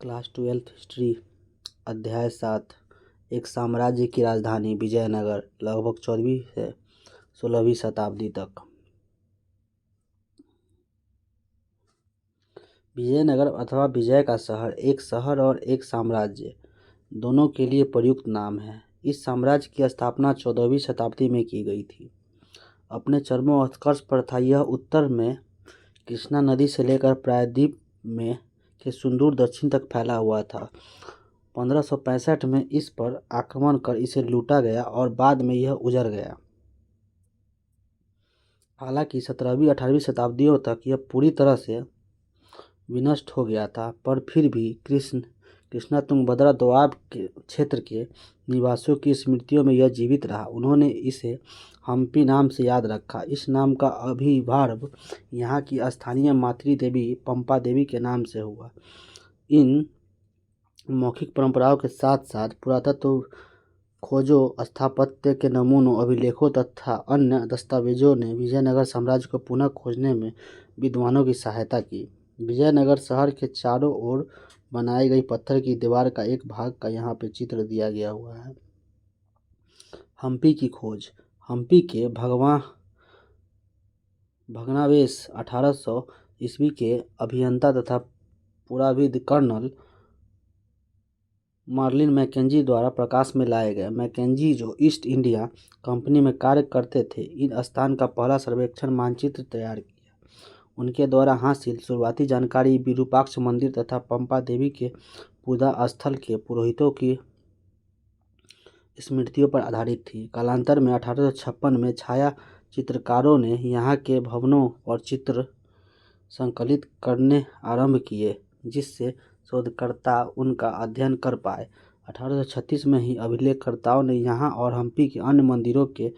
Class 12 history अध्याय 7। एक साम्राज्य की राजधानी विजयनगर लगभग 14वीं से 16वीं शताब्दी तक। विजयनगर अथवा विजय का शहर एक शहर और एक साम्राज्य दोनों के लिए प्रयुक्त नाम है। इस साम्राज्य की स्थापना 14वीं शताब्दी में की गई थी। अपने चरमोत्कर्ष पर था यह उत्तर में कृष्णा नदी से लेकर प्रायद्वीप में के सुदूर दक्षिण तक फैला हुआ था। 1565 में इस पर आक्रमण कर इसे लूटा गया और बाद में यह उजड़ गया। हालांकि 17वीं 18वीं शताब्दियों तक यह पूरी तरह से विनष्ट हो गया था, पर फिर भी कृष्णा तुंगभद्रा दोआब के क्षेत्र के निवासियों की स्मृतियों में यह जीवित रहा। उन्होंने इसे हम्पी नाम से याद रखा। इस नाम का अभिभाव यहाँ की स्थानीय मातृदेवी पंपा देवी के नाम से हुआ। इन मौखिक परंपराओं के साथ साथ पुरातत्व खोजों, स्थापत्य के नमूनों, अभिलेखों तथा अन्य दस्तावेजों ने विजयनगर साम्राज्य को पुनः खोजने में विद्वानों की सहायता की। विजयनगर शहर के चारों ओर बनाई गई पत्थर की दीवार का एक भाग का यहाँ पे चित्र दिया गया हुआ है। हम्पी की खोज। हम्पी के भग्नावशेष 1800 ईस्वी के अभियंता तथा पुराविद कर्नल मार्लिन मैकेंजी द्वारा प्रकाश में लाए गए। मैकेंजी जो ईस्ट इंडिया कंपनी में कार्य करते थे, इन स्थान का पहला सर्वेक्षण मानचित्र तैयार किया। उनके द्वारा हासिल शुरुआती जानकारी विरूपाक्ष मंदिर तथा पंपा देवी के पूजा स्थल के पुरोहितों की स्मृतियों पर आधारित थी। कालांतर में 1856 में छाया चित्रकारों ने यहाँ के भवनों और चित्र संकलित करने आरंभ किए, जिससे शोधकर्ता उनका अध्ययन कर पाए। 1836 में ही अभिलेखकर्ताओं ने यहाँ और हम्पी के अन्य मंदिरों के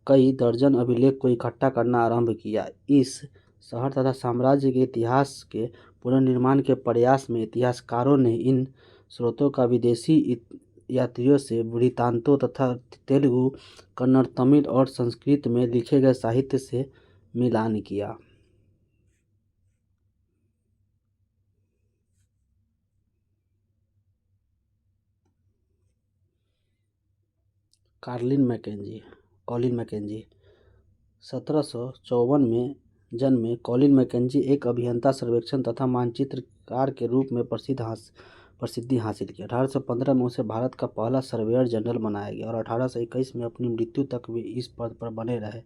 कई दर्जन अभिलेख को इकट्ठा करना आरंभ किया। इस शहर तथा साम्राज्य के इतिहास के पुनर्निर्माण के प्रयास में इतिहासकारों ने इन स्रोतों का विदेशी यात्रियों से वृत्तांतों तथा तेलुगु, कन्नड़, तमिल और संस्कृत में लिखे गए साहित्य से मिलान किया। कॉलिन मैकेंजी 1754 में जन्मे कॉलिन मैकेंजी एक अभियंता, सर्वेक्षण तथा मानचित्रकार के रूप में प्रसिद्धि हासिल की। 1815 में उसे भारत का पहला सर्वेयर जनरल बनाया गया और 1821 में अपनी मृत्यु तक वे इस पद पर बने रहे।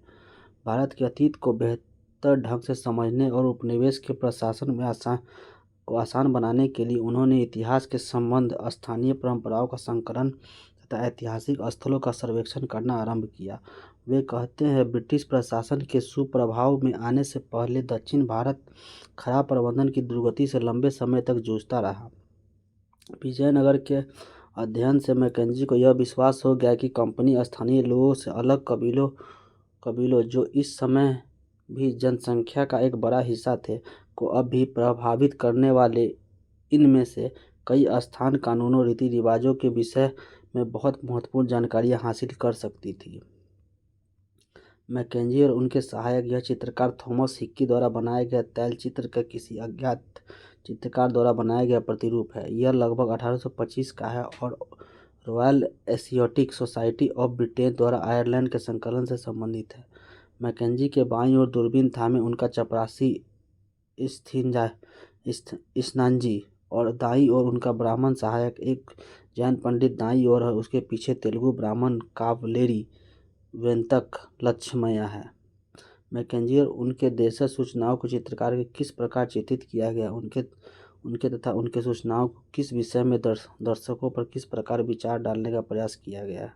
भारत के अतीत को बेहतर ढंग से समझने और उपनिवेश के प्रशासन में आसान बनाने के लिए उन्होंने इतिहास के संबंध, स्थानीय परंपराओं का संकलन तथा ऐतिहासिक स्थलों का सर्वेक्षण करना आरंभ किया। वे कहते हैं, ब्रिटिश प्रशासन के सुप्रभाव में आने से पहले दक्षिण भारत खराब प्रबंधन की दुर्गति से लंबे समय तक जूझता रहा। विजयनगर के अध्ययन से मैकेंजी को यह विश्वास हो गया कि कंपनी स्थानीय लोगों से अलग कबीलों जो इस समय भी जनसंख्या का एक बड़ा हिस्सा थे, को अब भी प्रभावित करने वाले इनमें से कई स्थान कानूनों, रीति रिवाजों के विषय में बहुत महत्वपूर्ण जानकारियां हासिल कर सकती थी। मैकेंजी और उनके सहायक यह चित्रकार थॉमस हिक्की द्वारा बनाए गए तैलचित्र का किसी अज्ञात चित्रकार द्वारा बनाया गया प्रतिरूप है। यह लगभग 1825 का है और royal Asiatic society of Britain द्वारा आयरलैंड के संकलन से संबंधित है। मैकेंजी के बाईं ओर दूरबीन थामे उनका चपरासी स्नांजी और दाईं ओर उनका ब्राह्मण सहायक एक जैन पंडित दाईं ओर है। उसके पीछे तेलुगु ब्राह्मण कावलेरी वेंतक लक्ष्मया है। मैकेंजी और उनके देशज सूचनाओं को चित्रकार के किस प्रकार चित्रित किया गया, उनके तथा उनके सूचनाओं को किस विषय में दर्शकों पर किस प्रकार विचार डालने का प्रयास किया गया।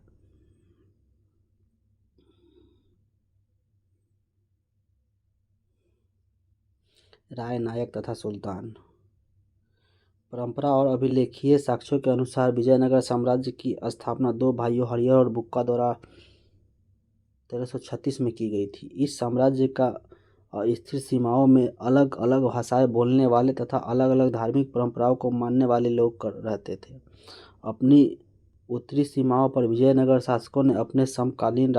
राय नायक तथा सुल्तान। परंपरा और अभिलेखीय साक्ष्यों के अनुसार विजयनगर साम्राज्य की स्थापना दो भाइयों हरिहर और बुक्का द्वारा 1336 में की गई थी। इस साम्राज्य का स्थिर सीमाओं में अलग अलग भाषाएं बोलने वाले तथा अलग अलग धार्मिक परंपराओं को मानने वाले लोग रहते थे। अपनी उत्तरी सीमाओं पर विजयनगर शासकों ने अपने समकालीन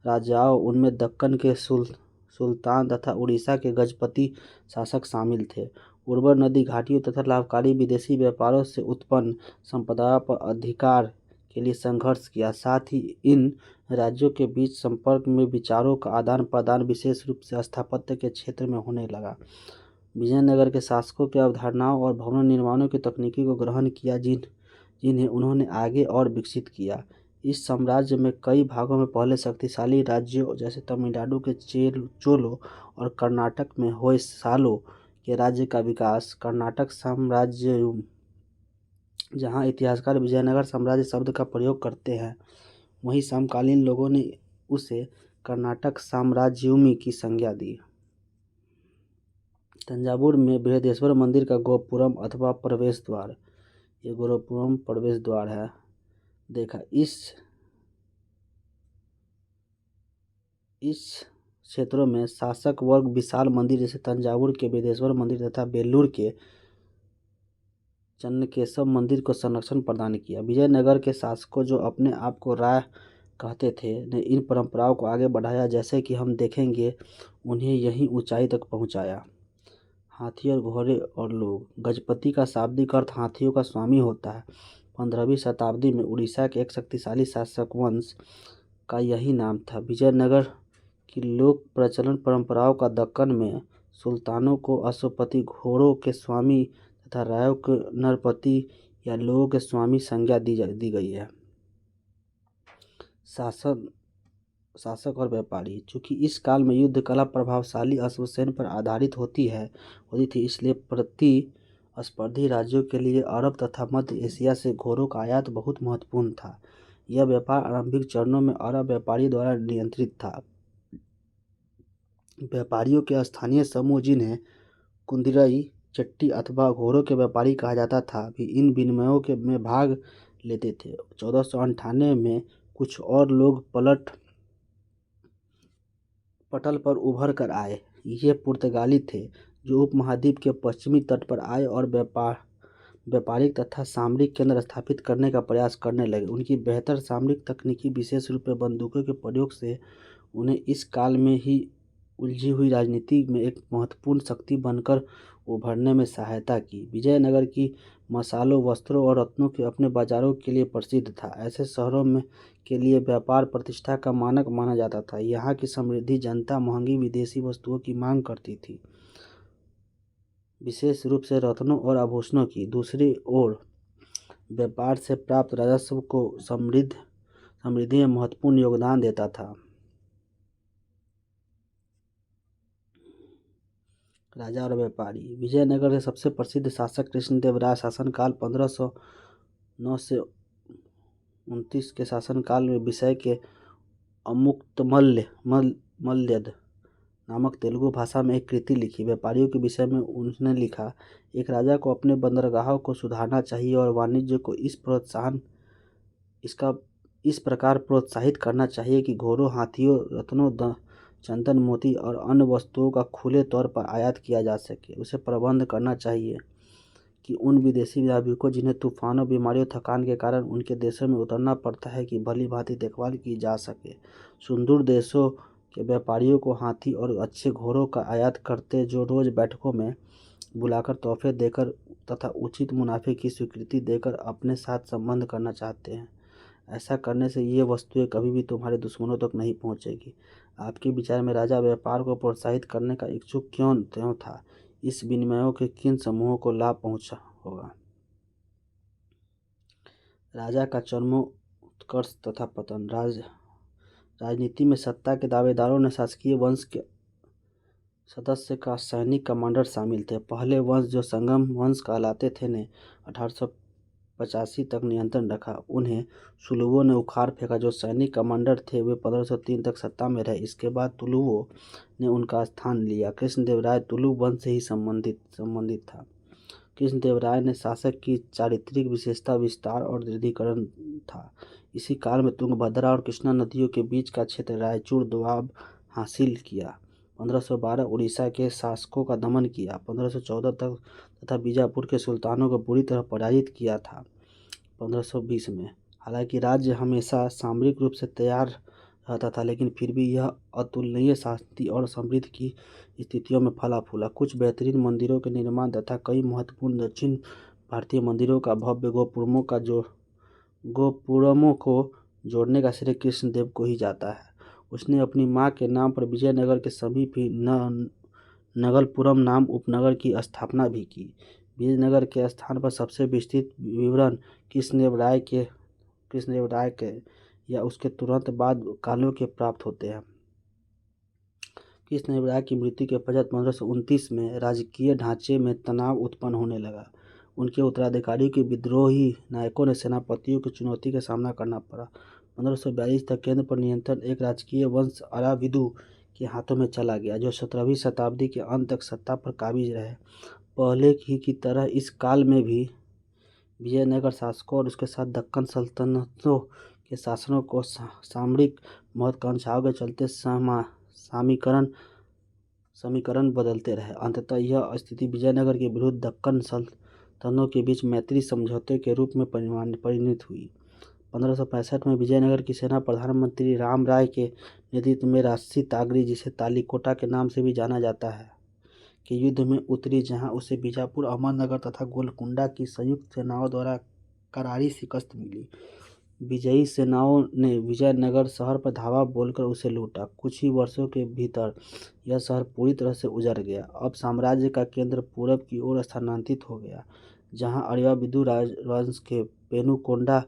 राजाओं, उनमें दक्कन के सुल्तान तथा उड़ीसा के गजपति शासक शामिल थे। उर्वर नदी घाटियों तथा लाभकारी विदेशी व्यापारों से उत्पन्न संपदा पर अधिकार के लिए संघर्ष किया। साथ ही इन राज्यों के बीच संपर्क में विचारों का आदान प्रदान विशेष रूप से स्थापत्य के क्षेत्र में होने लगा। विजयनगर के शासकों की अवधारणाओं और भवन निर्माणों की तकनीकी को ग्रहण किया जिन्हें उन्होंने आगे और विकसित किया। इस साम्राज्य में कई भागों में पहले शक्तिशाली राज्यों जैसे तमिलनाडु के चोलों और कर्नाटक में होयसालों के राज्य का विकास। कर्नाटक साम्राज्य, जहाँ इतिहासकार विजयनगर साम्राज्य शब्द का प्रयोग करते हैं, वहीं समकालीन लोगों ने उसे कर्नाटक साम्राज्ययुमी की संज्ञा दी। तंजावुर में बृहदेश्वर मंदिर का गोपुरम अथवा प्रवेश द्वार, ये गोपुरम प्रवेश द्वार है, देखा। इस क्षेत्रों में शासक वर्ग विशाल मंदिर जैसे तंजावुर के बृहदेश्वर मंदिर तथा बेल्लूर के चन्नकेशव मंदिर को संरक्षण प्रदान किया। विजयनगर के शासकों, जो अपने आप को राय कहते थे, ने इन परंपराओं को आगे बढ़ाया, जैसे कि हम देखेंगे, उन्हें यहीं ऊंचाई तक पहुंचाया। हाथी और घोड़े और लोग। गजपति का शाब्दिक अर्थ हाथियों का स्वामी होता है। 15वीं शताब्दी में उड़ीसा के एक शक्तिशाली शासक वंश का यही नाम था। विजयनगर की लोक प्रचलन परंपराओं का दक्कन में सुल्तानों को अश्वपति, घोड़ों के स्वामी तथा रायों को नरपति या लोगों के स्वामी संज्ञा दी गई है। शासक और व्यापारी। चूंकि इस काल में युद्ध कला प्रभावशाली अश्वसेन पर आधारित होती थी, इसलिए प्रतिस्पर्धी राज्यों के लिए अरब तथा मध्य एशिया से घोड़ों का आयात बहुत महत्वपूर्ण था। यह व्यापार आरंभिक चरणों में अरब व्यापारी द्वारा नियंत्रित था। व्यापारियों के स्थानीय समूह, जिन्हें कुंदिरई, चट्टी अथवा घोड़ों के व्यापारी कहा जाता था, भी इन विनिमयों में भाग लेते थे। 1498 में कुछ और लोग पटल पर उभर कर आए। ये पुर्तगाली थे, जो उपमहाद्वीप के पश्चिमी तट पर आए और व्यापारिक तथा सामरिक केंद्र स्थापित करने का प्रयास करने लगे। उनकी बेहतर सामरिक तकनीकी, विशेष रूप से बंदूकों के प्रयोग से, उन्हें इस काल में ही उलझी हुई राजनीति में एक महत्वपूर्ण शक्ति बनकर उभरने में सहायता की। विजयनगर की मसालों, वस्त्रों और रत्नों के अपने बाजारों के लिए प्रसिद्ध था। ऐसे शहरों में के लिए व्यापार प्रतिष्ठा का मानक माना जाता था। यहाँ की समृद्ध जनता महंगी विदेशी वस्तुओं की मांग करती थी, विशेष रूप से रत्नों और आभूषणों की। दूसरी ओर व्यापार से प्राप्त राजस्व को समृद्धि में महत्वपूर्ण योगदान देता था। राजा और व्यापारी। विजयनगर के सबसे प्रसिद्ध शासक कृष्णदेवराय शासनकाल 1509 से 29 के शासनकाल में विषय के अमुक्तमल्यद नामक तेलुगु भाषा में एक कृति लिखी। व्यापारियों के विषय में उन्होंने लिखा, एक राजा को अपने बंदरगाहों को सुधारना चाहिए और वाणिज्य को इस प्रकार प्रोत्साहित करना चाहिए कि घोड़ों, हाथियों, रत्नों, चंदन, मोती और अन्य वस्तुओं का खुले तौर पर आयात किया जा सके। उसे प्रबंध करना चाहिए कि उन विदेशी नाविकों, जिन्हें तूफानों, बीमारियों, थकान के कारण उनके देशों में उतरना पड़ता है, की भली भांति देखभाल की जा सके। सुदूर देशों के व्यापारियों को हाथी और अच्छे घोड़ों का आयात करते, जो रोज बैठकों में बुलाकर तोहफे देकर तथा उचित मुनाफे की स्वीकृति देकर अपने साथ संबंध करना चाहते हैं। ऐसा करने से ये वस्तुएं कभी भी तुम्हारे दुश्मनों तक नहीं पहुंचेगी। आपके विचार में राजा व्यापार को प्रोत्साहित करने का इच्छुक क्यों था? इस विनिमयों के किन समूहों को लाभ पहुंचा होगा? राजा का चरमोत्कर्ष तथा पतन। राजनीति में सत्ता के दावेदारों ने शासकीय वंश के सदस्य का सैनिक कमांडर शामिल थे। पहले वंश, जो संगम वंश कहलाते थे, ने 1885 तक नियंत्रण रखा। उन्हें तुलुवों ने उखाड़ फेंका। जो सैनिक कमांडर थे, वे 1503 तक सत्ता में रहे। इसके बाद तुलुवों ने उनका स्थान लिया। कृष्णदेवराय तुलु वंश से ही संबंधित था। कृष्णदेवराय ने शासक की चारित्रिक विशेषता विस्तार और दृढ़ीकरण था। इसी काल में तुंगभद्रा और कृष्णा नदियों के बीच का क्षेत्र रायचूर दोआब हासिल किया। 1512 उड़ीसा के शासकों का दमन किया। 1514 तक तथा बीजापुर के सुल्तानों को बुरी तरह पराजित किया था 1520 में। हालांकि राज्य हमेशा सामरिक रूप से तैयार रहता था, लेकिन फिर भी यह अतुलनीय शांति और समृद्धि की स्थितियों में फला फूला। कुछ बेहतरीन मंदिरों के निर्माण तथा कई महत्वपूर्ण दक्षिण भारतीय मंदिरों का भव्य गोपुरमों को जोड़ने का श्रेय कृष्णदेव को ही जाता है। उसने अपनी मां के नाम पर विजयनगर के समीप ही नगलपुरम नाम उपनगर की स्थापना भी की। विजयनगर के स्थान पर सबसे विस्तृत विवरण कृष्णदेव राय के या उसके तुरंत बाद कालों के प्राप्त होते हैं। कृष्णदेव राय की मृत्यु के पश्चात 1529 में राजकीय ढांचे में तनाव उत्पन्न होने लगा। उनके उत्तराधिकारी के विद्रोही नायकों ने सेनापतियों की चुनौती का सामना करना पड़ा। 1542 तक केंद्र पर नियंत्रण एक राजकीय वंश अराविदु के हाथों में चला गया, जो 17वीं शताब्दी के अंत तक सत्ता पर काबिज रहे। पहले ही की तरह इस काल में भी विजयनगर शासकों और उसके साथ दक्कन सल्तनतों के शासकों को सामरिक महत्वाकांक्षाओं के चलते समीकरण बदलते रहे। अंततः यह स्थिति विजयनगर के विरुद्ध दक्कन सल्तनतों के बीच मैत्री समझौते के रूप में परिणत हुई। 1565 में विजयनगर की सेना प्रधानमंत्री राम राय के नेतृत्व में राजसी तागरी, जिसे तालीकोटा के नाम से भी जाना जाता है, के युद्ध में उतरी, जहां उसे बीजापुर, अहमदनगर तथा गोलकुंडा की संयुक्त सेनाओं द्वारा करारी शिकस्त मिली। विजयी सेनाओं ने विजयनगर शहर पर धावा बोलकर उसे लूटा। कुछ ही वर्षों के भीतर यह शहर पूरी तरह से उजड़ गया। अब साम्राज्य का केंद्र पूरब की ओर स्थानांतरित हो गया, जहां अराविदु राजवंश के पेनुकोंडा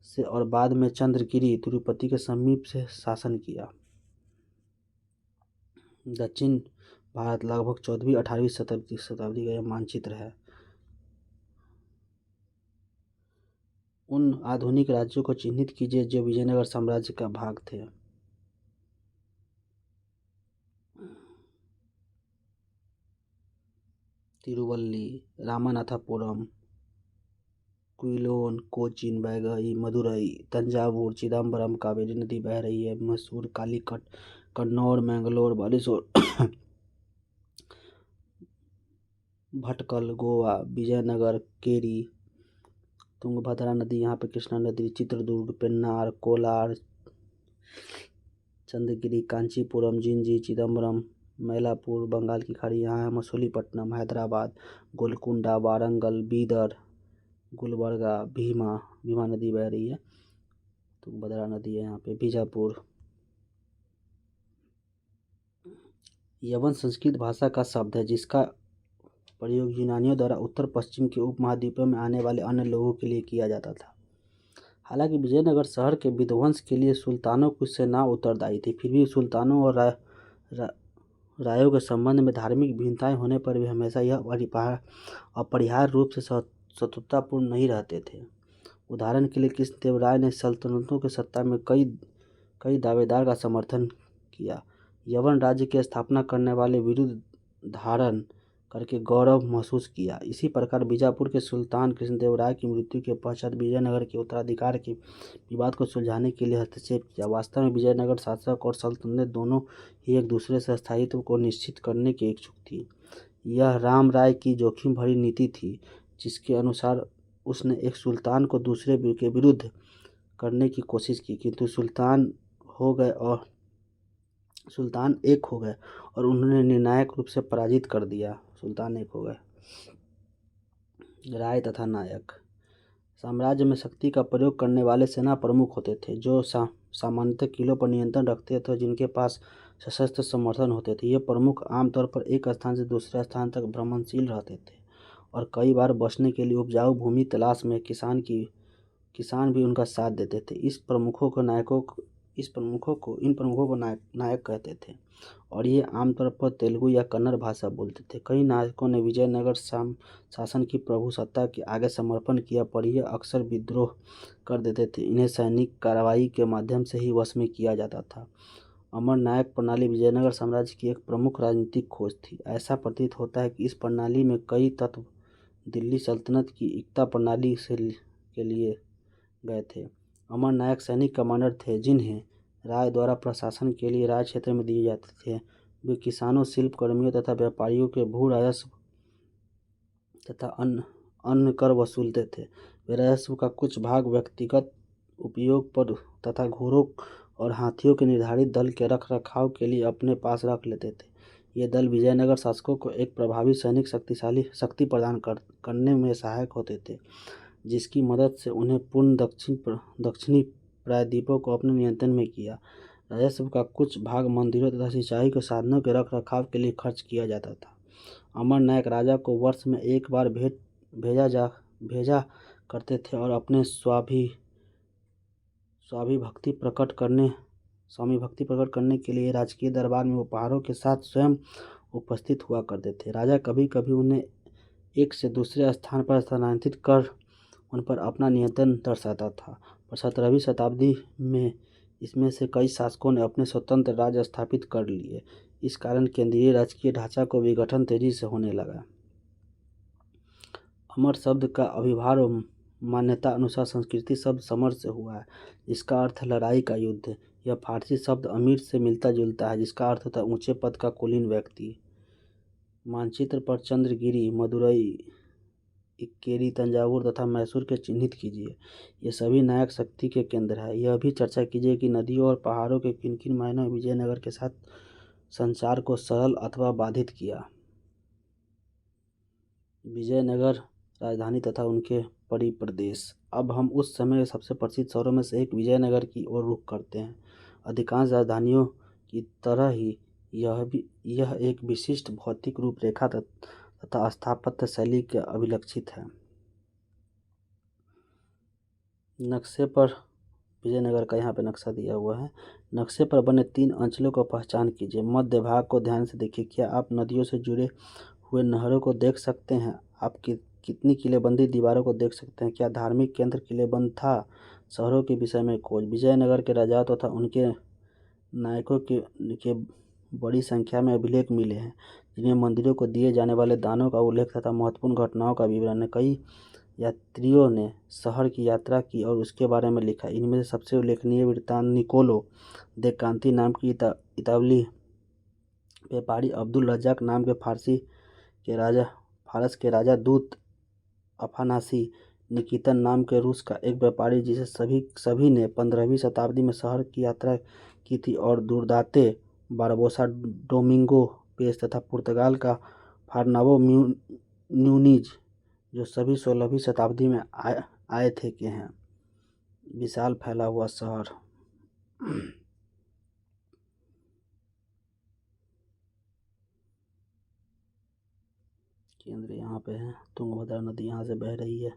से और बाद में चंद्रगिरी तिरुपति के समीप से शासन किया। दक्षिण भारत लगभग 14वीं-18वीं शताब्दी का यह मानचित्र है। उन आधुनिक राज्यों को चिन्हित कीजिए जो विजयनगर साम्राज्य का भाग थे। तिरुवल्ली, रामनाथपुरम, क्विलोन, कोचीन, वैगई, मदुरई, तंजावुर, चिदम्बरम, कावेरी नदी बह रही है, मैसूर, कालीकट, कन्नौर, मैंगलोर, बालेश्वर, भटकल, गोवा, विजयनगर, केरी, तुंगभद्रा नदी, यहाँ पे कृष्णा नदी, चित्रदुर्ग, पेन्नार, कोलार, चंद्रगिरी, कांचीपुरम, जिंजी, चिदम्बरम, मैलापुर, बंगाल की खाड़ी, यहाँ है मसूलीपट्टनम, हैदराबाद, गोलकुंडा, वारंगल, बीदर, गुलबर्गा, भीमा नदी बह रही है, तुंगभद्रा नदी है यहाँ पे, बीजापुर। यवन संस्कृत भाषा का शब्द है, जिसका प्रयोग यूनानियों द्वारा उत्तर पश्चिम के उपमहाद्वीपों में आने वाले अन्य लोगों के लिए किया जाता था। हालांकि विजयनगर शहर के विध्वंस के लिए सुल्तानों की सेना उत्तरदायी थी, फिर भी सुल्तानों और रायों के संबंध में धार्मिक भिन्नताएं होने पर भी हमेशा यह अपरिहार्य रूप से शत्रुतापूर्ण नहीं रहते थे। उदाहरण के लिए कृष्णदेव राय ने सल्तनतों की सत्ता में कई दावेदार का समर्थन किया। यवन राज्य की स्थापना करने वाले विरुद्ध धारण करके गौरव महसूस किया। इसी प्रकार बीजापुर के सुल्तान कृष्णदेव राय की मृत्यु के पश्चात विजयनगर के उत्तराधिकार के विवाद को सुलझाने के लिए हस्तक्षेप किया। वास्तव में विजयनगर शासक और सल्तनत दोनों ही एक दूसरे से स्थायित्व को निश्चित करने के इच्छुक थी। यह राम राय की जोखिम भरी नीति थी, जिसके अनुसार उसने एक सुल्तान को दूसरे के विरुद्ध करने की कोशिश की, किंतु सुल्तान एक हो गए और उन्होंने निर्णायक रूप से पराजित कर दिया। सुल्तान एक हो गए। राय तथा नायक। साम्राज्य में शक्ति का प्रयोग करने वाले सेना प्रमुख होते थे, जो सामान्यतः किलों पर नियंत्रण रखते थे और जिनके पास सशस्त्र समर्थन होते थे। ये प्रमुख आमतौर पर एक स्थान से दूसरे स्थान तक भ्रमणशील रहते थे और कई बार बसने के लिए उपजाऊ भूमि तलाश में किसान भी उनका साथ देते थे। इन प्रमुखों को नायक कहते थे और ये आमतौर पर तेलुगु या कन्नड़ भाषा बोलते थे। कई नायकों ने विजयनगर शासन की प्रभुसत्ता के आगे समर्पण किया, पर यह अक्सर विद्रोह कर देते थे। इन्हें सैनिक कार्रवाई के माध्यम से ही वश में किया जाता था। अमर नायक प्रणाली विजयनगर साम्राज्य की एक प्रमुख राजनीतिक खोज थी। ऐसा प्रतीत होता है कि इस प्रणाली में कई तत्व दिल्ली सल्तनत की एकता प्रणाली के लिए गए थे। अमर नायक सैनिक कमांडर थे, जिन्हें राय द्वारा प्रशासन के लिए राज क्षेत्र में दिए जाते थे। वे किसानों, शिल्पकर्मियों तथा व्यापारियों के भू राजस्व तथा अन्य कर वसूलते थे। वे राजस्व का कुछ भाग व्यक्तिगत उपयोग पर तथा और हाथियों के निर्धारित दल के रख रखाव के लिए अपने पास रख लेते थे। ये दल विजयनगर शासकों को एक प्रभावी सैनिक शक्ति प्रदान करने में सहायक होते थे, जिसकी मदद से उन्हें पूर्ण दक्षिणी प्रायद्वीपों को अपने नियंत्रण में किया। राजस्व का कुछ भाग मंदिरों तथा सिंचाई के साधनों के रख रखाव के लिए खर्च किया जाता था। अमर नायक राजा को वर्ष में एक बार भेजा करते थे और अपने स्वामी भक्ति प्रकट करने के लिए राजकीय दरबार में उपहारों के साथ स्वयं उपस्थित हुआ करते थे। राजा कभी कभी उन्हें एक से दूसरे स्थान पर स्थानांतरित कर उन पर अपना नियंत्रण दर्शाता था, पर 17वीं शताब्दी में इसमें से कई शासकों ने अपने स्वतंत्र राज्य स्थापित कर लिए। इस कारण केंद्रीय राजकीय ढांचा को विघटन तेजी से होने लगा। अमर शब्द का अभिभार मान्यता अनुसार संस्कृति शब्द समर से हुआ है, जिसका अर्थ है लड़ाई का युद्ध। यह फारसी शब्द अमीर से मिलता जुलता है, जिसका अर्थ होता है ऊंचे पद का कुलीन व्यक्ति। मानचित्र पर चंद्रगिरी, मदुरई, इक्केरी, तंजावुर तथा मैसूर के चिन्हित कीजिए। ये सभी नायक शक्ति के केंद्र है। यह भी चर्चा कीजिए कि नदियों और पहाड़ों के किन किन मायनों विजयनगर के साथ संचार को सरल अथवा बाधित किया। विजयनगर राजधानी तथा उनके परिप्रदेश। अब हम उस समय सबसे प्रसिद्ध शहरों में से एक विजयनगर की ओर रुख करते हैं। अधिकांश राजधानियों की तरह ही यह एक विशिष्ट भौतिक रूपरेखा तथा स्थापत्य शैली के अभिलक्षित है। नक्शे पर विजयनगर का यहाँ पे नक्शा दिया हुआ है। नक्शे पर बने 3 अंचलों को पहचान कीजिए। मध्य भाग को ध्यान से देखिए। क्या आप नदियों से जुड़े हुए नहरों को देख सकते हैं? आप कितनी किलेबंदी दीवारों को देख सकते हैं? क्या धार्मिक केंद्र किलेबंद था? शहरों के विषय में खोज। विजयनगर के राजाओं तथा उनके नायकों के बड़ी संख्या में अभिलेख मिले हैं, जिनमें मंदिरों को दिए जाने वाले दानों का उल्लेख तथा महत्वपूर्ण घटनाओं का विवरण है। कई यात्रियों ने शहर की यात्रा की और उसके बारे में लिखा। इनमें से सबसे उल्लेखनीय वृत्तांत निकोलो दे कांती नाम की इतालवी व्यापारी, अब्दुल रज्जाक नाम के फारस के राजा दूत, अफानासी, निकितन नाम के रूस का एक व्यापारी जिसे सभी ने 15वीं शताब्दी में शहर की यात्रा की थी, और दुर्दाते बारबोसा, डोमिंगो पेस तथा पुर्तगाल का फार्नाबो न्यूनीज, जो सभी 16वीं शताब्दी में आए थे के हैं। विशाल फैला हुआ शहर। केंद्र यहाँ पे है। तुंगभद्रा नदी यहाँ से बह रही है।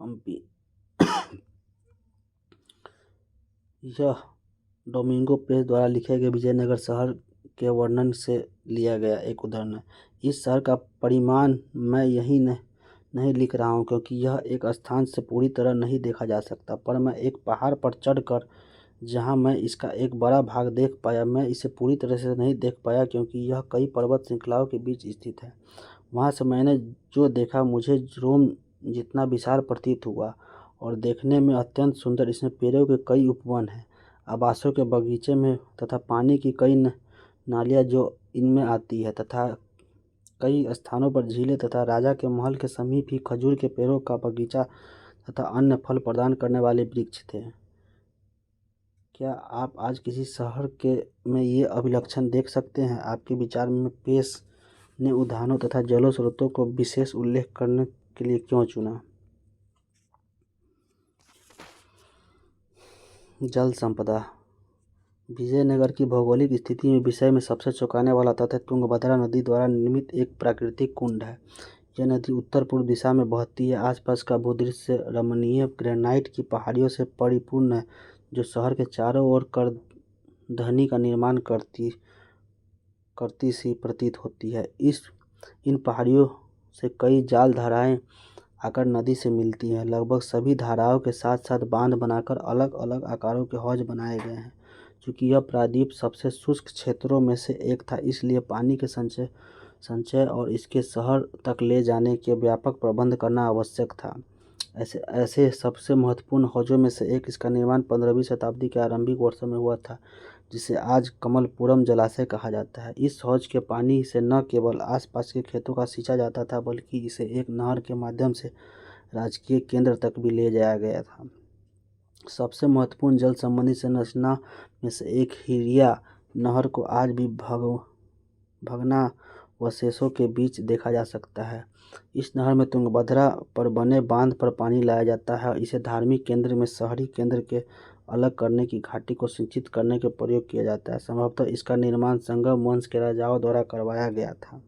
हम्पी। यह डोमिंगो पेस द्वारा लिखे गए विजयनगर शहर के वर्णन से लिया गया एक उदाहरण है। इस शहर का परिमाण मैं यहीं नहीं लिख रहा हूँ, क्योंकि यह एक स्थान से पूरी तरह नहीं देखा जा सकता, पर मैं एक पहाड़ पर चढ़कर जहाँ मैं इसका एक बड़ा भाग देख पाया, मैं इसे पूरी तरह से नहीं देख पाया क्योंकि यह कई पर्वत श्रृंखलाओं के बीच स्थित है। वहाँ से मैंने जो देखा मुझे रोम जितना विशाल प्रतीत हुआ और देखने में अत्यंत सुंदर। इसमें पेड़ों के कई उपवन हैं, आवासों के बगीचे में तथा पानी की कई नालियाँ जो इनमें आती है, तथा कई स्थानों पर झीलें तथा राजा के महल के समीप ही खजूर के पेड़ों का बगीचा तथा अन्य फल प्रदान करने वाले वृक्ष थे। क्या आप आज किसी शहर में ये अभिलक्षण देख सकते हैं? आपके विचार में पेस ने उद्यानों तथा जल स्रोतों को विशेष उल्लेख करने के लिए क्यों चुना? जल संपदा। विजयनगर की भौगोलिक स्थिति में विषय में सबसे चौंकाने वाला तथ्य तुंगभद्रा नदी द्वारा निर्मित एक प्राकृतिक कुंड है। यह नदी उत्तर पूर्व दिशा में बहती है। आसपास का भूदृश्य रमणीय ग्रेनाइट की पहाड़ियों से परिपूर्ण है, जो शहर के चारों ओर करधनी का निर्माण करती सी प्रतीत होती है। इन पहाड़ियों से कई जाल धाराएं आकर नदी से मिलती हैं। लगभग सभी धाराओं के साथ साथ बांध बनाकर अलग अलग आकारों के हौज बनाए गए हैं। चूँकि यह प्रायद्वीप सबसे शुष्क क्षेत्रों में से एक था, इसलिए पानी के संचय और इसके शहर तक ले जाने के व्यापक प्रबंध करना आवश्यक था। ऐसे सबसे महत्वपूर्ण हौजों में से एक इसका निर्माण 15वीं शताब्दी के आरंभिक वर्षों में हुआ था, जिसे आज कमलपुरम जलाशय कहा जाता है। इस हौज के पानी से न केवल आसपास के खेतों का सींचा जाता था, बल्कि इसे एक नहर के माध्यम से राजकीय केंद्र तक भी ले जाया गया था। सबसे महत्वपूर्ण जल संबंधी संरचना में से एक हिरिया नहर को आज भी भग्नावशेषों के बीच देखा जा सकता है। इस नहर में तुंगभद्रा पर बने बांध पर पानी लाया जाता है और इसे धार्मिक केंद्र में शहरी केंद्र के अलग करने की घाटी को सिंचित करने के प्रयोग किया जाता है। संभवतः इसका निर्माण संगम वंश के राजाओं द्वारा करवाया गया था।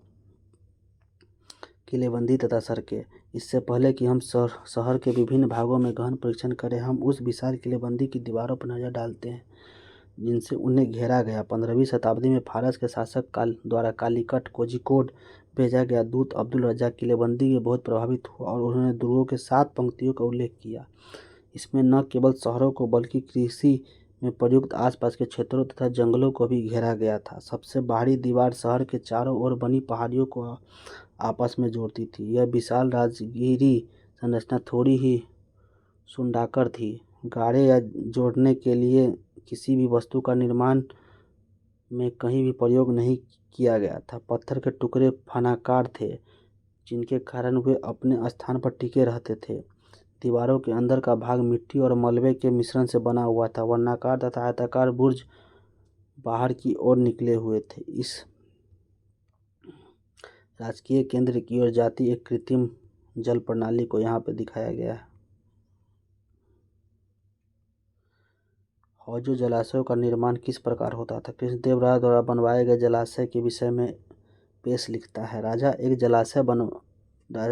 किलेबंदी तथा सड़कें। इससे पहले कि हम शहर के विभिन्न भागों में गहन परीक्षण करें, हम उस विशाल किलेबंदी की दीवारों पर नजर डालते हैं जिनसे उन्हें घेरा गया। 15वीं शताब्दी में फारस के शासक द्वारा कालीकट कोझिकोड भेजा गया दूत अब्दुल रज्जाक किलेबंदी के बहुत प्रभावित हुआ और उन्होंने दुर्गों के 7 पंक्तियों का उल्लेख किया। इसमें न केवल शहरों को बल्कि कृषि में प्रयुक्त आसपास के क्षेत्रों तथा जंगलों को भी घेरा गया था। सबसे बाहरी दीवार शहर के चारों ओर बनी पहाड़ियों को आपस में जोड़ती थी। यह विशाल राजगीरी संरचना थोड़ी ही सुंडाकर थी। गाढ़े या जोड़ने के लिए किसी भी वस्तु का निर्माण में कहीं भी प्रयोग नहीं किया गया था। पत्थर के टुकड़े फनाकार थे जिनके कारण वे अपने स्थान पर टिके रहते थे। दीवारों के अंदर का भाग मिट्टी और मलबे के मिश्रण से बना हुआ था। वर्णाकार तथा आयताकार बुर्ज बाहर की ओर निकले हुए थे। इस राजकीय केंद्र की ओर जाती एक कृत्रिम जल प्रणाली को यहाँ पे दिखाया गया है। हौजों जलाशयों का निर्माण किस प्रकार होता था? कृष्णदेव राय द्वारा बनवाए गए जलाशय के विषय में पेश लिखता है। राजा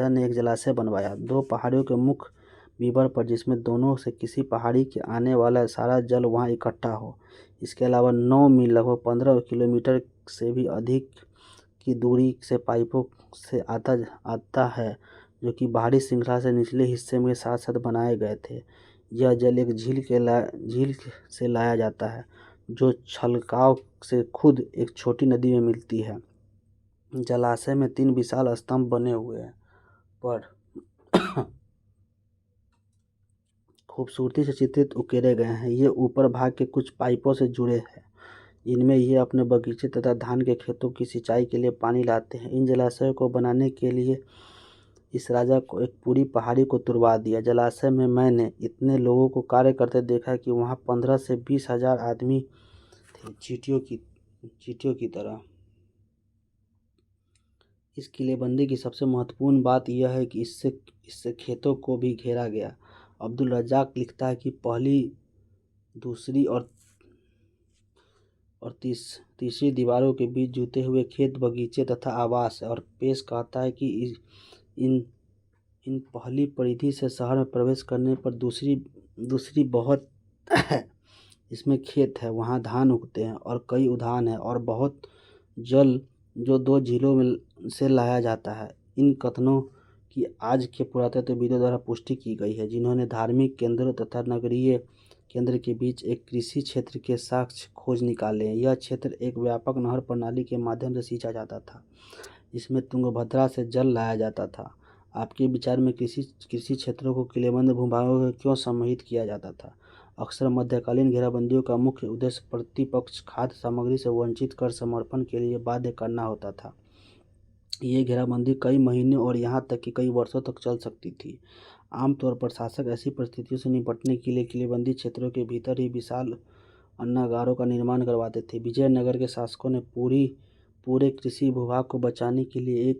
ने एक जलाशय बनवाया 2 पहाड़ियों के मुख विवर पर, जिसमें दोनों से किसी पहाड़ी के आने वाला सारा जल वहां इकट्ठा हो। इसके अलावा 9 मील लगभग 15 किलोमीटर से भी अधिक की दूरी से पाइपों से आता है जो कि बाहरी श्रृंखला से निचले हिस्से में साथ साथ बनाए गए थे। यह जल एक झील से लाया जाता है जो छलकाव से खुद एक छोटी नदी में मिलती है। जलाशय में 3 विशाल स्तंभ बने हुए हैं पर खूबसूरती से चित्रित उकेरे गए हैं। ये ऊपर भाग के कुछ पाइपों से जुड़े हैं जिनमें ये अपने बगीचे तथा धान के खेतों की सिंचाई के लिए पानी लाते हैं। इन जलाशयों को बनाने के लिए इस राजा को एक पूरी पहाड़ी को तुड़वा दिया। जलाशय में मैंने इतने लोगों को कार्य करते देखा कि वहाँ 15 से 20 हजार आदमी थे, चींटियों की तरह। इस किलेबंदी की सबसे महत्वपूर्ण बात यह है कि इससे खेतों को भी घेरा गया। अब्दुल रज्जाक लिखता है कि पहली, दूसरी और तीसरी दीवारों के बीच जुते हुए खेत, बगीचे तथा आवास है, और पेश कहता है कि इन पहली परिधि से शहर में प्रवेश करने पर दूसरी बहुत है। इसमें खेत है, वहाँ धान उगते हैं और कई उद्यान हैं और बहुत जल जो 2 झीलों में से लाया जाता है। इन कथनों की आज के पुरातत्वविदों द्वारा पुष्टि की गई है जिन्होंने धार्मिक केंद्रों तथा नगरीय केंद्र के बीच एक कृषि क्षेत्र के साक्ष्य खोज निकाले हैं। यह क्षेत्र एक व्यापक नहर प्रणाली के माध्यम से सींचा जाता था जिसमें तुंगभद्रा से जल लाया जाता था। आपके विचार में कृषि क्षेत्रों को किलेबंद भूभागों में क्यों सम्मिलित किया जाता था? अक्सर मध्यकालीन घेराबंदियों का मुख्य उद्देश्य प्रतिपक्ष खाद्य सामग्री से वंचित कर समर्पण के लिए बाध्य करना होता था। ये घेराबंदी कई महीनों और यहाँ तक कि कई वर्षों तक चल सकती थी। आमतौर पर शासक ऐसी परिस्थितियों से निपटने के लिए किलेबंदी क्षेत्रों के भीतर ही विशाल अन्नागारों का निर्माण करवाते थे। विजयनगर के शासकों ने पूरे कृषि भूभाग को बचाने के लिए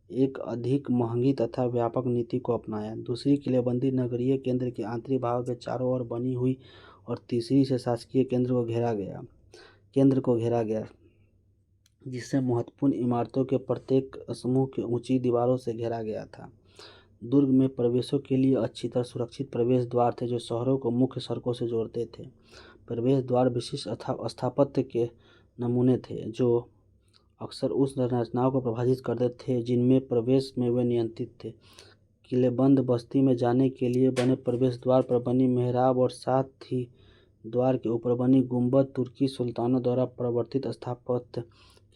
एक अधिक महंगी तथा व्यापक नीति को अपनाया। दूसरी किलेबंदी नगरीय केंद्र के आंतरिक भाग के चारों ओर बनी हुई और तीसरी से शासकीय केंद्र को घेरा गया जिससे महत्वपूर्ण इमारतों के प्रत्येक समूह के ऊंची दीवारों से घेरा गया था। दुर्ग में प्रवेशों के लिए अच्छी तरह सुरक्षित प्रवेश द्वार थे जो शहरों को मुख्य सड़कों से जोड़ते थे। प्रवेश द्वार विशिष्ट स्थापत्य के नमूने थे जो अक्सर उस संरचनाओं को प्रभावित करते थे जिनमें प्रवेश में वे नियंत्रित थे। किलेबंद बस्ती में जाने के लिए बने प्रवेश द्वार पर बनी मेहराब और साथ ही द्वार के ऊपर बनी गुंबद तुर्की सुल्तानों द्वारा प्रवर्तित स्थापत्य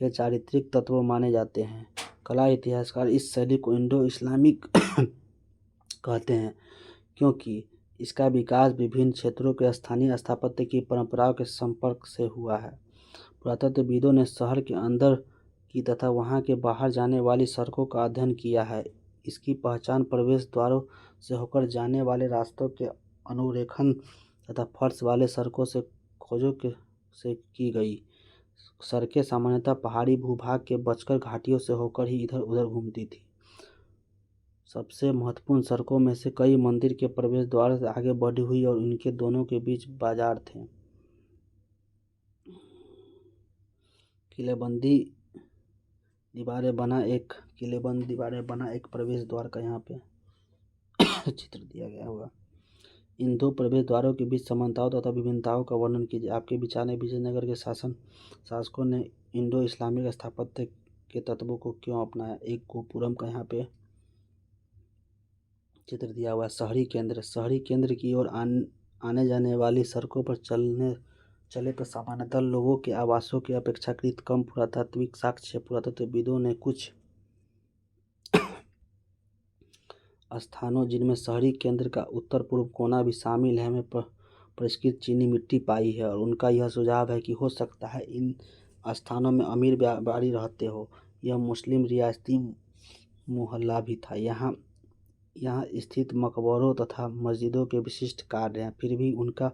के चारित्रिक तत्व माने जाते हैं। कला इतिहासकार इस शैली को इंडो इस्लामिक कहते हैं क्योंकि इसका विकास विभिन्न क्षेत्रों के स्थानीय स्थापत्य की परंपराओं के संपर्क से हुआ है। पुरातत्वविदों ने शहर के अंदर की तथा वहां के बाहर जाने वाली सड़कों का अध्ययन किया है। इसकी पहचान प्रवेश द्वारों से होकर जाने वाले रास्तों के अनुरेखण तथा फर्श वाले सड़कों से से की गई। सड़कें सामान्यतः पहाड़ी भूभाग के बचकर घाटियों से होकर ही इधर उधर घूमती थी। सबसे महत्वपूर्ण सड़कों में से कई मंदिर के प्रवेश द्वार से आगे बढ़ी हुई और इनके दोनों के बीच बाजार थे। किलेबंदी किलेबंद दीवारें बना एक प्रवेश द्वार का यहाँ पे चित्र दिया गया होगा। इन दो प्रवेश द्वारों के बीच समानताओं तथा विभिन्नताओं का वर्णन कीजिए। आपके विचार में विजयनगर के शासकों ने इंडो इस्लामिक स्थापत्य के तत्वों को क्यों अपनाया? एक गोपुरम का यहाँ पे चित्र दिया हुआ है। शहरी केंद्र की ओर आने जाने वाली सड़कों पर चले तो सामान्यतः लोगों के आवासों की अपेक्षाकृत कम पुरातात्विक साक्ष्य पुरातत्वविदों ने कुछ स्थानों जिनमें शहरी केंद्र का उत्तर पूर्व कोना भी शामिल है में परिष्कृत चीनी मिट्टी पाई है और उनका यह सुझाव है कि हो सकता है इन स्थानों में अमीर व्यापारी रहते हो। यह मुस्लिम रियासती मोहल्ला भी था। यहाँ स्थित मकबरों तथा मस्जिदों के विशिष्ट कार्य हैं। फिर भी उनका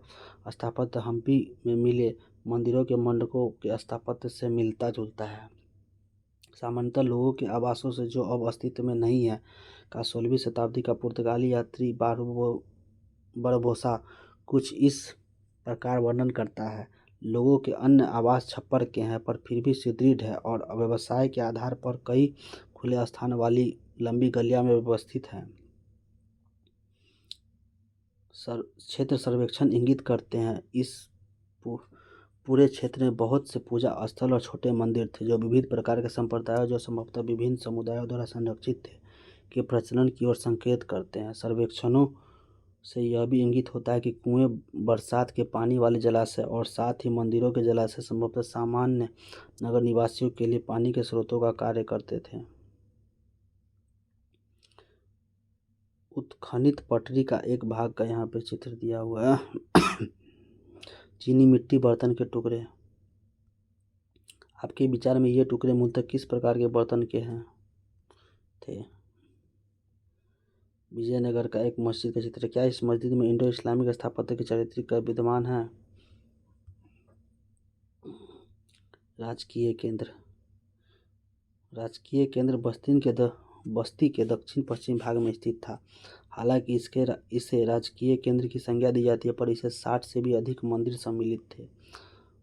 स्थापत्य हम्पी में मिले मंदिरों के मंडपों के स्थापत्य से मिलता जुलता है। सामान्यतः लोगों के आवासों से जो अब अस्तित्व में नहीं है का 16वीं शताब्दी का पुर्तगाली यात्री बरबोसा कुछ इस प्रकार वर्णन करता है। लोगों के अन्य आवास छप्पर के हैं पर फिर भी सुदृढ़ है और व्यवसाय के आधार पर कई खुले स्थान वाली लंबी गलियां में व्यवस्थित हैं। क्षेत्र सर्वेक्षण इंगित करते हैं इस पूरे क्षेत्र में बहुत से पूजा स्थल और छोटे मंदिर थे जो विविध प्रकार के संप्रदायों जो संभवतः विभिन्न समुदायों द्वारा संरक्षित थे के प्रचलन की ओर संकेत करते हैं। सर्वेक्षणों से यह भी इंगित होता है कि कुएं, बरसात के पानी वाले जलाशय और साथ ही मंदिरों के जलाशय संभवतः सामान्य नगर निवासियों के लिए पानी के स्रोतों का कार्य करते थे। उत्खनित पटरी का एक भाग का यहाँ पे चित्र दिया हुआ है। चीनी मिट्टी बर्तन के टुकड़े। आपके विचार में ये टुकड़े मूलतः किस प्रकार के बर्तन के हैं थे? विजयनगर का एक मस्जिद का चित्र। क्या इस मस्जिद में इंडो इस्लामिक स्थापत्य के चारित्रिक विद्यमान है? राजकीय केंद्र बस्ती के दक्षिण पश्चिम भाग में स्थित था। हालांकि इसे राजकीय केंद्र की संज्ञा दी जाती है पर इसे 60 से भी अधिक मंदिर सम्मिलित थे।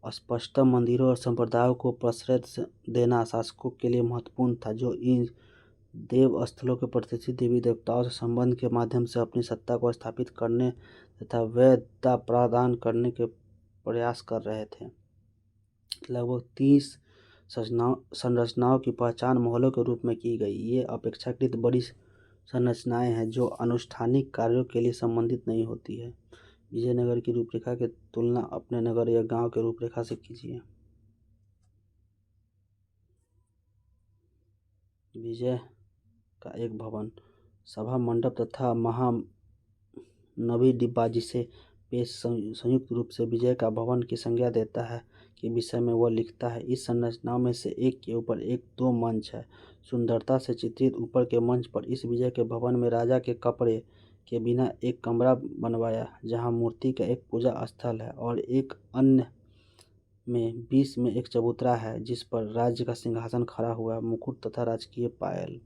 स्पष्ट मंदिरों और संप्रदायों को प्रश्रय देना शासकों के लिए महत्वपूर्ण था जो इन देव स्थलों के प्रतिष्ठित देवी देवताओं से संबंध के माध्यम से अपनी सत्ता को स्थापित करने तथा वैधता प्रदान करने के प्रयास कर रहे थे। लगभग 30 संरचनाओं की पहचान महलों के रूप में की गई। ये अपेक्षाकृत बड़ी संरचनाएं हैं जो अनुष्ठानिक कार्यों के लिए संबंधित नहीं होती है। विजयनगर की रूपरेखा की तुलना अपने नगर या गांव के रूपरेखा से कीजिए। विजय का एक भवन, सभा मंडप तथा महानवी डिब्बा जिसे पेश संयुक्त रूप से विजय का भवन की संज्ञा देता है के विषय में वह लिखता है। इस संरचनाओं में से एक के ऊपर एक 2 मंच है। सुंदरता से चित्रित ऊपर के मंच पर इस विजय के भवन में राजा के कपड़े के बिना एक कमरा बनवाया जहां मूर्ति का एक पूजा स्थल है और एक अन्य में बीच में एक चबूतरा है जिस पर राज्य का सिंहासन खड़ा हुआ, मुकुट तथा राजकीय पायल।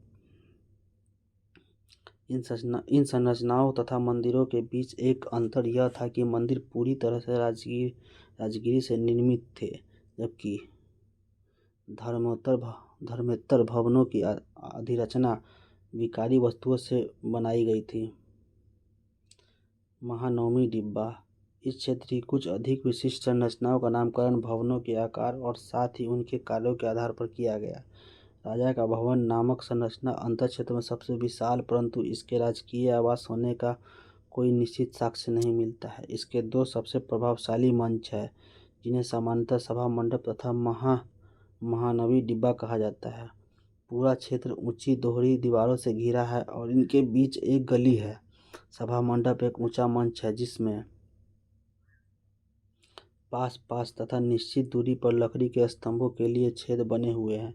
इन संरचनाओं तथा मंदिरों के बीच एक अंतर यह था कि मंदिर पूरी तरह से राजगिरी से निर्मित थे जबकि धर्मेतर भवनों की अधिरचना विकारी वस्तुओं से बनाई गई थी। महानवमी डिब्बा। इस क्षेत्र की कुछ अधिक विशिष्ट संरचनाओं का नामकरण भवनों के आकार और साथ ही उनके कार्यों के आधार पर किया गया। राजा का भवन नामक संरचना अंतर क्षेत्र में सबसे विशाल परंतु इसके राजकीय आवास होने का कोई निश्चित साक्ष्य नहीं मिलता है। इसके 2 सबसे प्रभावशाली मंच है जिन्हें सामान्यतः सभा मंडप तथा महानवी डिब्बा कहा जाता है। पूरा क्षेत्र ऊंची दोहरी दीवारों से घिरा है और इनके बीच एक गली है। सभा मंडप एक ऊंचा मंच है जिसमें पास तथा निश्चित दूरी पर लकड़ी के स्तंभों के लिए छेद बने हुए हैं।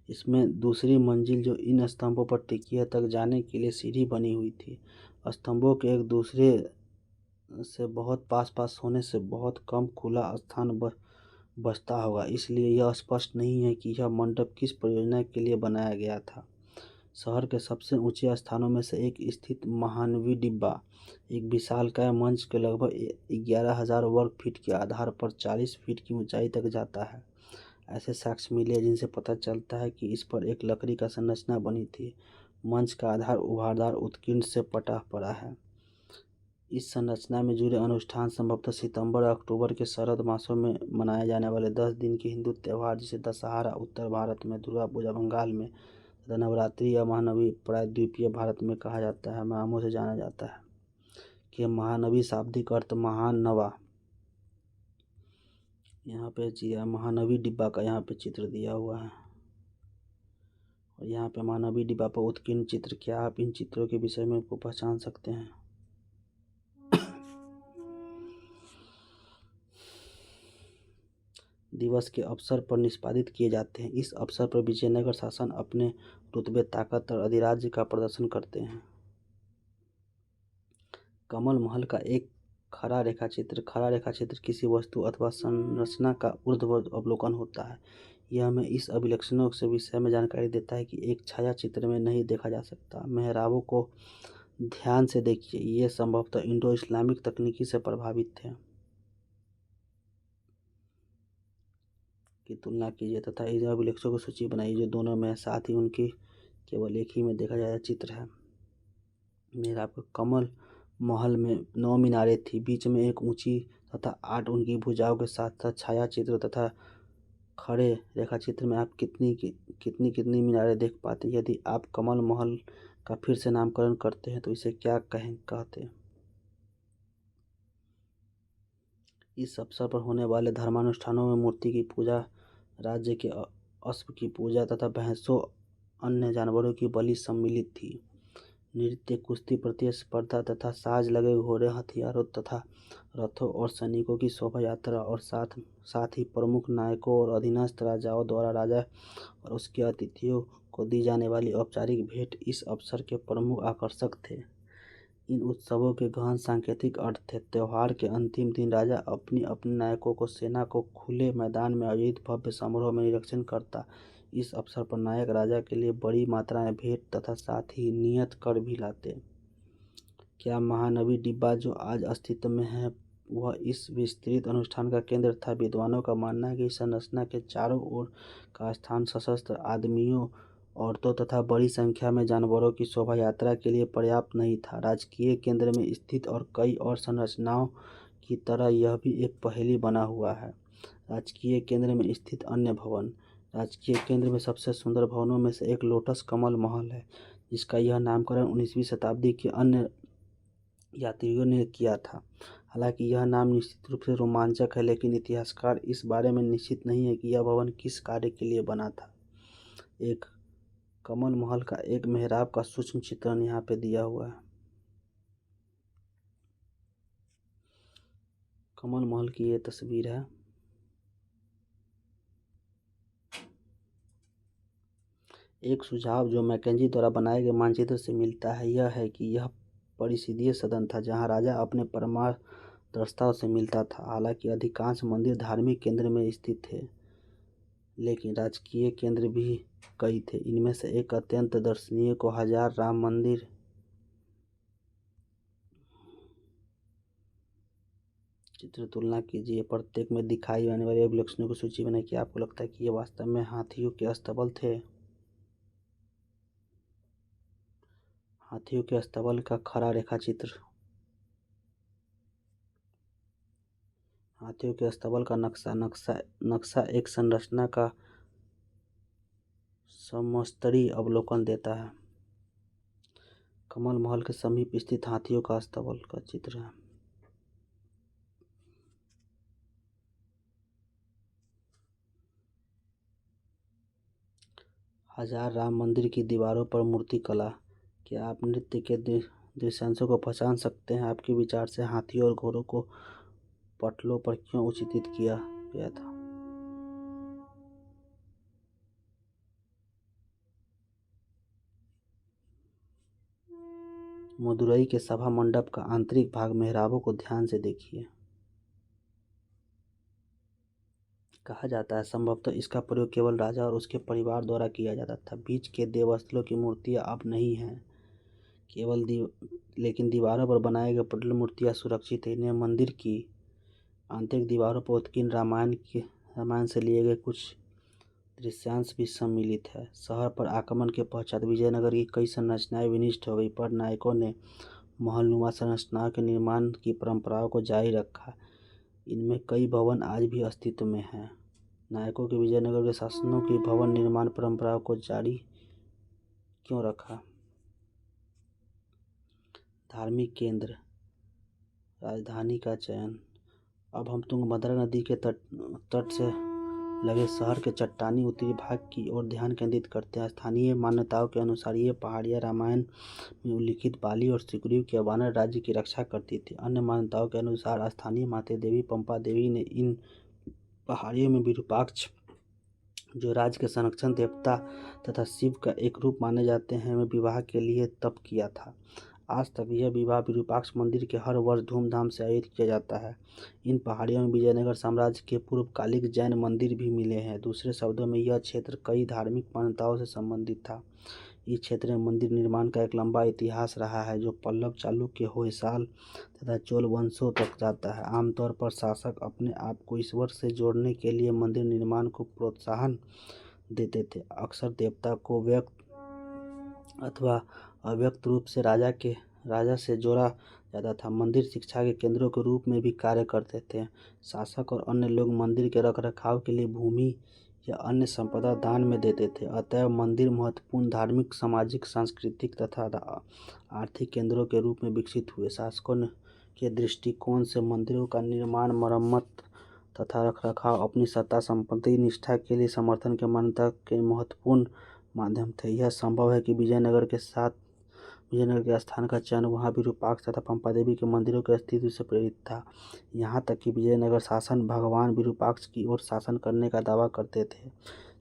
इसमें दूसरी मंजिल जो इन स्तंभों पर टिकी है तक जाने के लिए सीढ़ी बनी हुई थी। स्तंभों के एक दूसरे से बहुत पास पास होने से बहुत कम खुला स्थान बचता होगा, इसलिए यह स्पष्ट नहीं है कि यह मंडप किस परियोजना के लिए बनाया गया था। शहर के सबसे ऊंचे स्थानों में से एक स्थित महानवी डिब्बा एक विशालकाय मंच के लगभग 11,000 वर्ग फीट के आधार पर 40 फीट की ऊंचाई तक जाता है। ऐसे साक्ष्य मिले जिनसे पता चलता है कि इस पर एक लकड़ी का संरचना बनी थी। मंच का आधार उभारदार उत्कीर्ण से पटा पड़ा है। इस संरचना में जुड़े अनुष्ठान संभवतः सितंबर और अक्टूबर के शरद मासों में मनाए जाने वाले 10 दिन के हिंदू त्यौहार जैसे दशहरा उत्तर भारत में, दुर्गा पूजा बंगाल में तथा नवरात्रि या महानवी प्रायद्वीपीय भारत में कहा जाता है नामों से जाना जाता है। कि महानवी शाब्दिक अर्थ महान नवा, यहाँ पे महानवी डिब्बा का यहाँ पे चित्र दिया हुआ है और यहाँ पे महानवी डिब्बा पर उत्कीर्ण चित्र। क्या आप इन चित्रों के विषय में को पहचान सकते हैं? दिवस के अवसर पर निष्पादित किए जाते हैं। इस अवसर पर विजयनगर शासन अपने रुतबे, ताकत और अधिराज्य का प्रदर्शन करते हैं। कमल महल का एक खरा रेखाचित्र किसी वस्तु अथवा संरचना का ऊर्ध्व अवलोकन होता है। यह हमें इस अभिलक्षणों के विषय में जानकारी देता है कि एक छाया चित्र में नहीं देखा जा सकता। मेहराबों को ध्यान से देखिए, ये संभवतः इंडो इस्लामिक तकनीकी से प्रभावित थे की तुलना कीजिए तथा इन अभिलेखों की सूची बनाइए जो दोनों में साथ ही उनकी केवल एक ही में देखा जाए चित्र है। मेहराब कमल महल में 9 मीनारें थी, बीच में एक ऊंची तथा 8 उनकी भुजाओं के साथ साथ छाया चित्र तथा खड़े रेखाचित्र में आप कितनी मीनारें देख पाते हैं। यदि आप कमल महल का फिर से नामकरण करते हैं तो इसे क्या कहते हैं? इस अवसर पर होने वाले धर्मानुष्ठानों में मूर्ति की पूजा, राज्य के अश्व की पूजा तथा भैंसों अन्य जानवरों की बलि सम्मिलित थी। नृत्य, कुश्ती प्रतिस्पर्धा तथा साज लगे घोड़े, हथियारों तथा रथों और सैनिकों की शोभा यात्रा और साथ ही प्रमुख नायकों और अधीनस्थ राजाओं द्वारा राजा और उसके अतिथियों को दी जाने वाली औपचारिक भेंट इस अवसर के प्रमुख आकर्षक थे। इन उत्सवों के गहन सांकेतिक अर्थ थे। त्योहार के अंतिम दिन राजा अपने नायकों को सेना को खुले मैदान में आयोजित भव्य समारोह में निरीक्षण करता। इस अवसर पर नायक राजा के लिए बड़ी मात्रा में भेंट तथा साथ ही नियत कर भी लाते। क्या महानवी डिब्बा जो आज अस्तित्व में है वह इस विस्तृत अनुष्ठान का केंद्र था? विद्वानों का मानना है कि संरचना के चारों ओर का स्थान सशस्त्र आदमियों, औरतों तथा बड़ी संख्या में जानवरों की शोभा यात्रा के लिए पर्याप्त नहीं था। राजकीय केंद्र में स्थित और कई और संरचनाओं की तरह यह भी एक पहेली बना हुआ है। राजकीय केंद्र में स्थित अन्य भवन। राजकीय केंद्र में सबसे सुंदर भवनों में से एक लोटस कमल महल है, जिसका यह नामकरण 19वीं शताब्दी के अन्य यात्रियों ने किया था। हालांकि यह नाम निश्चित रूप से रोमांचक है, लेकिन इतिहासकार इस बारे में निश्चित नहीं है कि यह भवन किस कार्य के लिए बना था। एक कमल महल का एक मेहराब का सूक्ष्म चित्रण यहाँ पे दिया हुआ है। कमल महल की ये तस्वीर है। एक सुझाव जो मैकेंजी द्वारा बनाए गए मानचित्र से मिलता है यह है कि यह परिषदीय सदन था जहाँ राजा अपने परमादर्शताओं से मिलता था। हालांकि अधिकांश मंदिर धार्मिक केंद्र में स्थित थे, लेकिन राजकीय केंद्र भी कई थे। इनमें से एक अत्यंत दर्शनीय को हजार राम मंदिर चित्र तुलना कीजिए। प्रत्येक में दिखाई जाने वाले अभिलक्षणों की सूची बनाइए। क्या आपको लगता है कि ये वास्तव में हाथियों के अस्तबल थे? हाथियों के अस्तबल का खरा रेखाचित्र। हाथियों के अस्तबल का नक्शा एक संरचना का समस्तरी अवलोकन देता है। कमल महल के समीप स्थित हाथियों का अस्तबल का चित्र है। हजार राम मंदिर की दीवारों पर मूर्ति कला। क्या आप नृत्य के दृश्यांशों को पहचान सकते हैं? आपके विचार से हाथियों और घोड़ों को पटलों पर क्यों उचित किया गया था? मदुरई के सभा मंडप का आंतरिक भाग मेहराबों को ध्यान से देखिए। कहा जाता है संभवतः इसका प्रयोग केवल राजा और उसके परिवार द्वारा किया जाता था। बीच के देवस्थलों की मूर्तियां अब नहीं हैं, लेकिन दीवारों पर बनाए गए पटल मूर्तियां सुरक्षित है। इन्हें मंदिर की आंतरिक दीवारों पर उत्कीर्ण रामायण से लिए गए कुछ दृश्यांश भी सम्मिलित है। शहर पर आक्रमण के पश्चात विजयनगर की कई संरचनाएं विनिष्ट हो गई, पर नायकों ने महलनुमा संरचनाओं के निर्माण की परंपराओं को जारी रखा। इनमें कई भवन आज भी अस्तित्व में हैं। नायकों के विजयनगर के शासनों की भवन निर्माण परंपराओं को जारी क्यों रखा? धार्मिक केंद्र, राजधानी का चयन। अब हम तुंगभद्रा नदी के तट से लगे शहर के चट्टानी उत्तरी भाग की ओर ध्यान केंद्रित करते हैं। स्थानीय मान्यताओं के अनुसार ये पहाड़ियाँ रामायण में उल्लिखित बाली और सुग्रीव के वानर राज्य की रक्षा करती थी। अन्य मान्यताओं के अनुसार स्थानीय माता देवी पंपा देवी ने इन पहाड़ियों में विरूपाक्ष, जो राज्य के संरक्षण देवता तथा शिव का एक रूप माने जाते हैं, में विवाह के लिए तप किया था। आज तक यह विवाह विरूपाक्ष मंदिर के हर वर्ष धूमधाम से आयोजित किया जाता है। इन पहाड़ियों में विजयनगर साम्राज्य के पूर्वकालिक जैन मंदिर भी मिले हैं। दूसरे शब्दों में यह क्षेत्र कई धार्मिक मान्यताओं से संबंधित था। इस क्षेत्र में मंदिर निर्माण का एक लंबा इतिहास रहा है, जो पल्लव, चालुक्य, होयसाल तथा चोल वंशों तक जाता है। आमतौर पर शासक अपने आप को ईश्वर से जोड़ने के लिए मंदिर निर्माण को प्रोत्साहन देते थे। अक्सर देवता को व्यक्त अथवा अव्यक्त रूप से राजा से जोड़ा जाता था। मंदिर शिक्षा के केंद्रों के रूप में भी कार्य करते थे। शासक और अन्य लोग मंदिर के रखरखाव के लिए भूमि या अन्य संपदा दान में देते थे। अतएव मंदिर महत्वपूर्ण धार्मिक, सामाजिक, सांस्कृतिक तथा आर्थिक केंद्रों के रूप में विकसित हुए। शासकों के दृष्टिकोण से मंदिरों का निर्माण, मरम्मत तथा रखरखाव अपनी सत्ता, संपत्ति, निष्ठा के लिए समर्थन के मान्यता के महत्वपूर्ण माध्यम थे। यह संभव है कि विजयनगर के स्थान का चयन वहां विरूपाक्ष तथा पंपा देवी के मंदिरों के अस्तित्व से प्रेरित था। यहाँ तक कि विजयनगर शासन भगवान विरूपाक्ष की ओर शासन करने का दावा करते थे।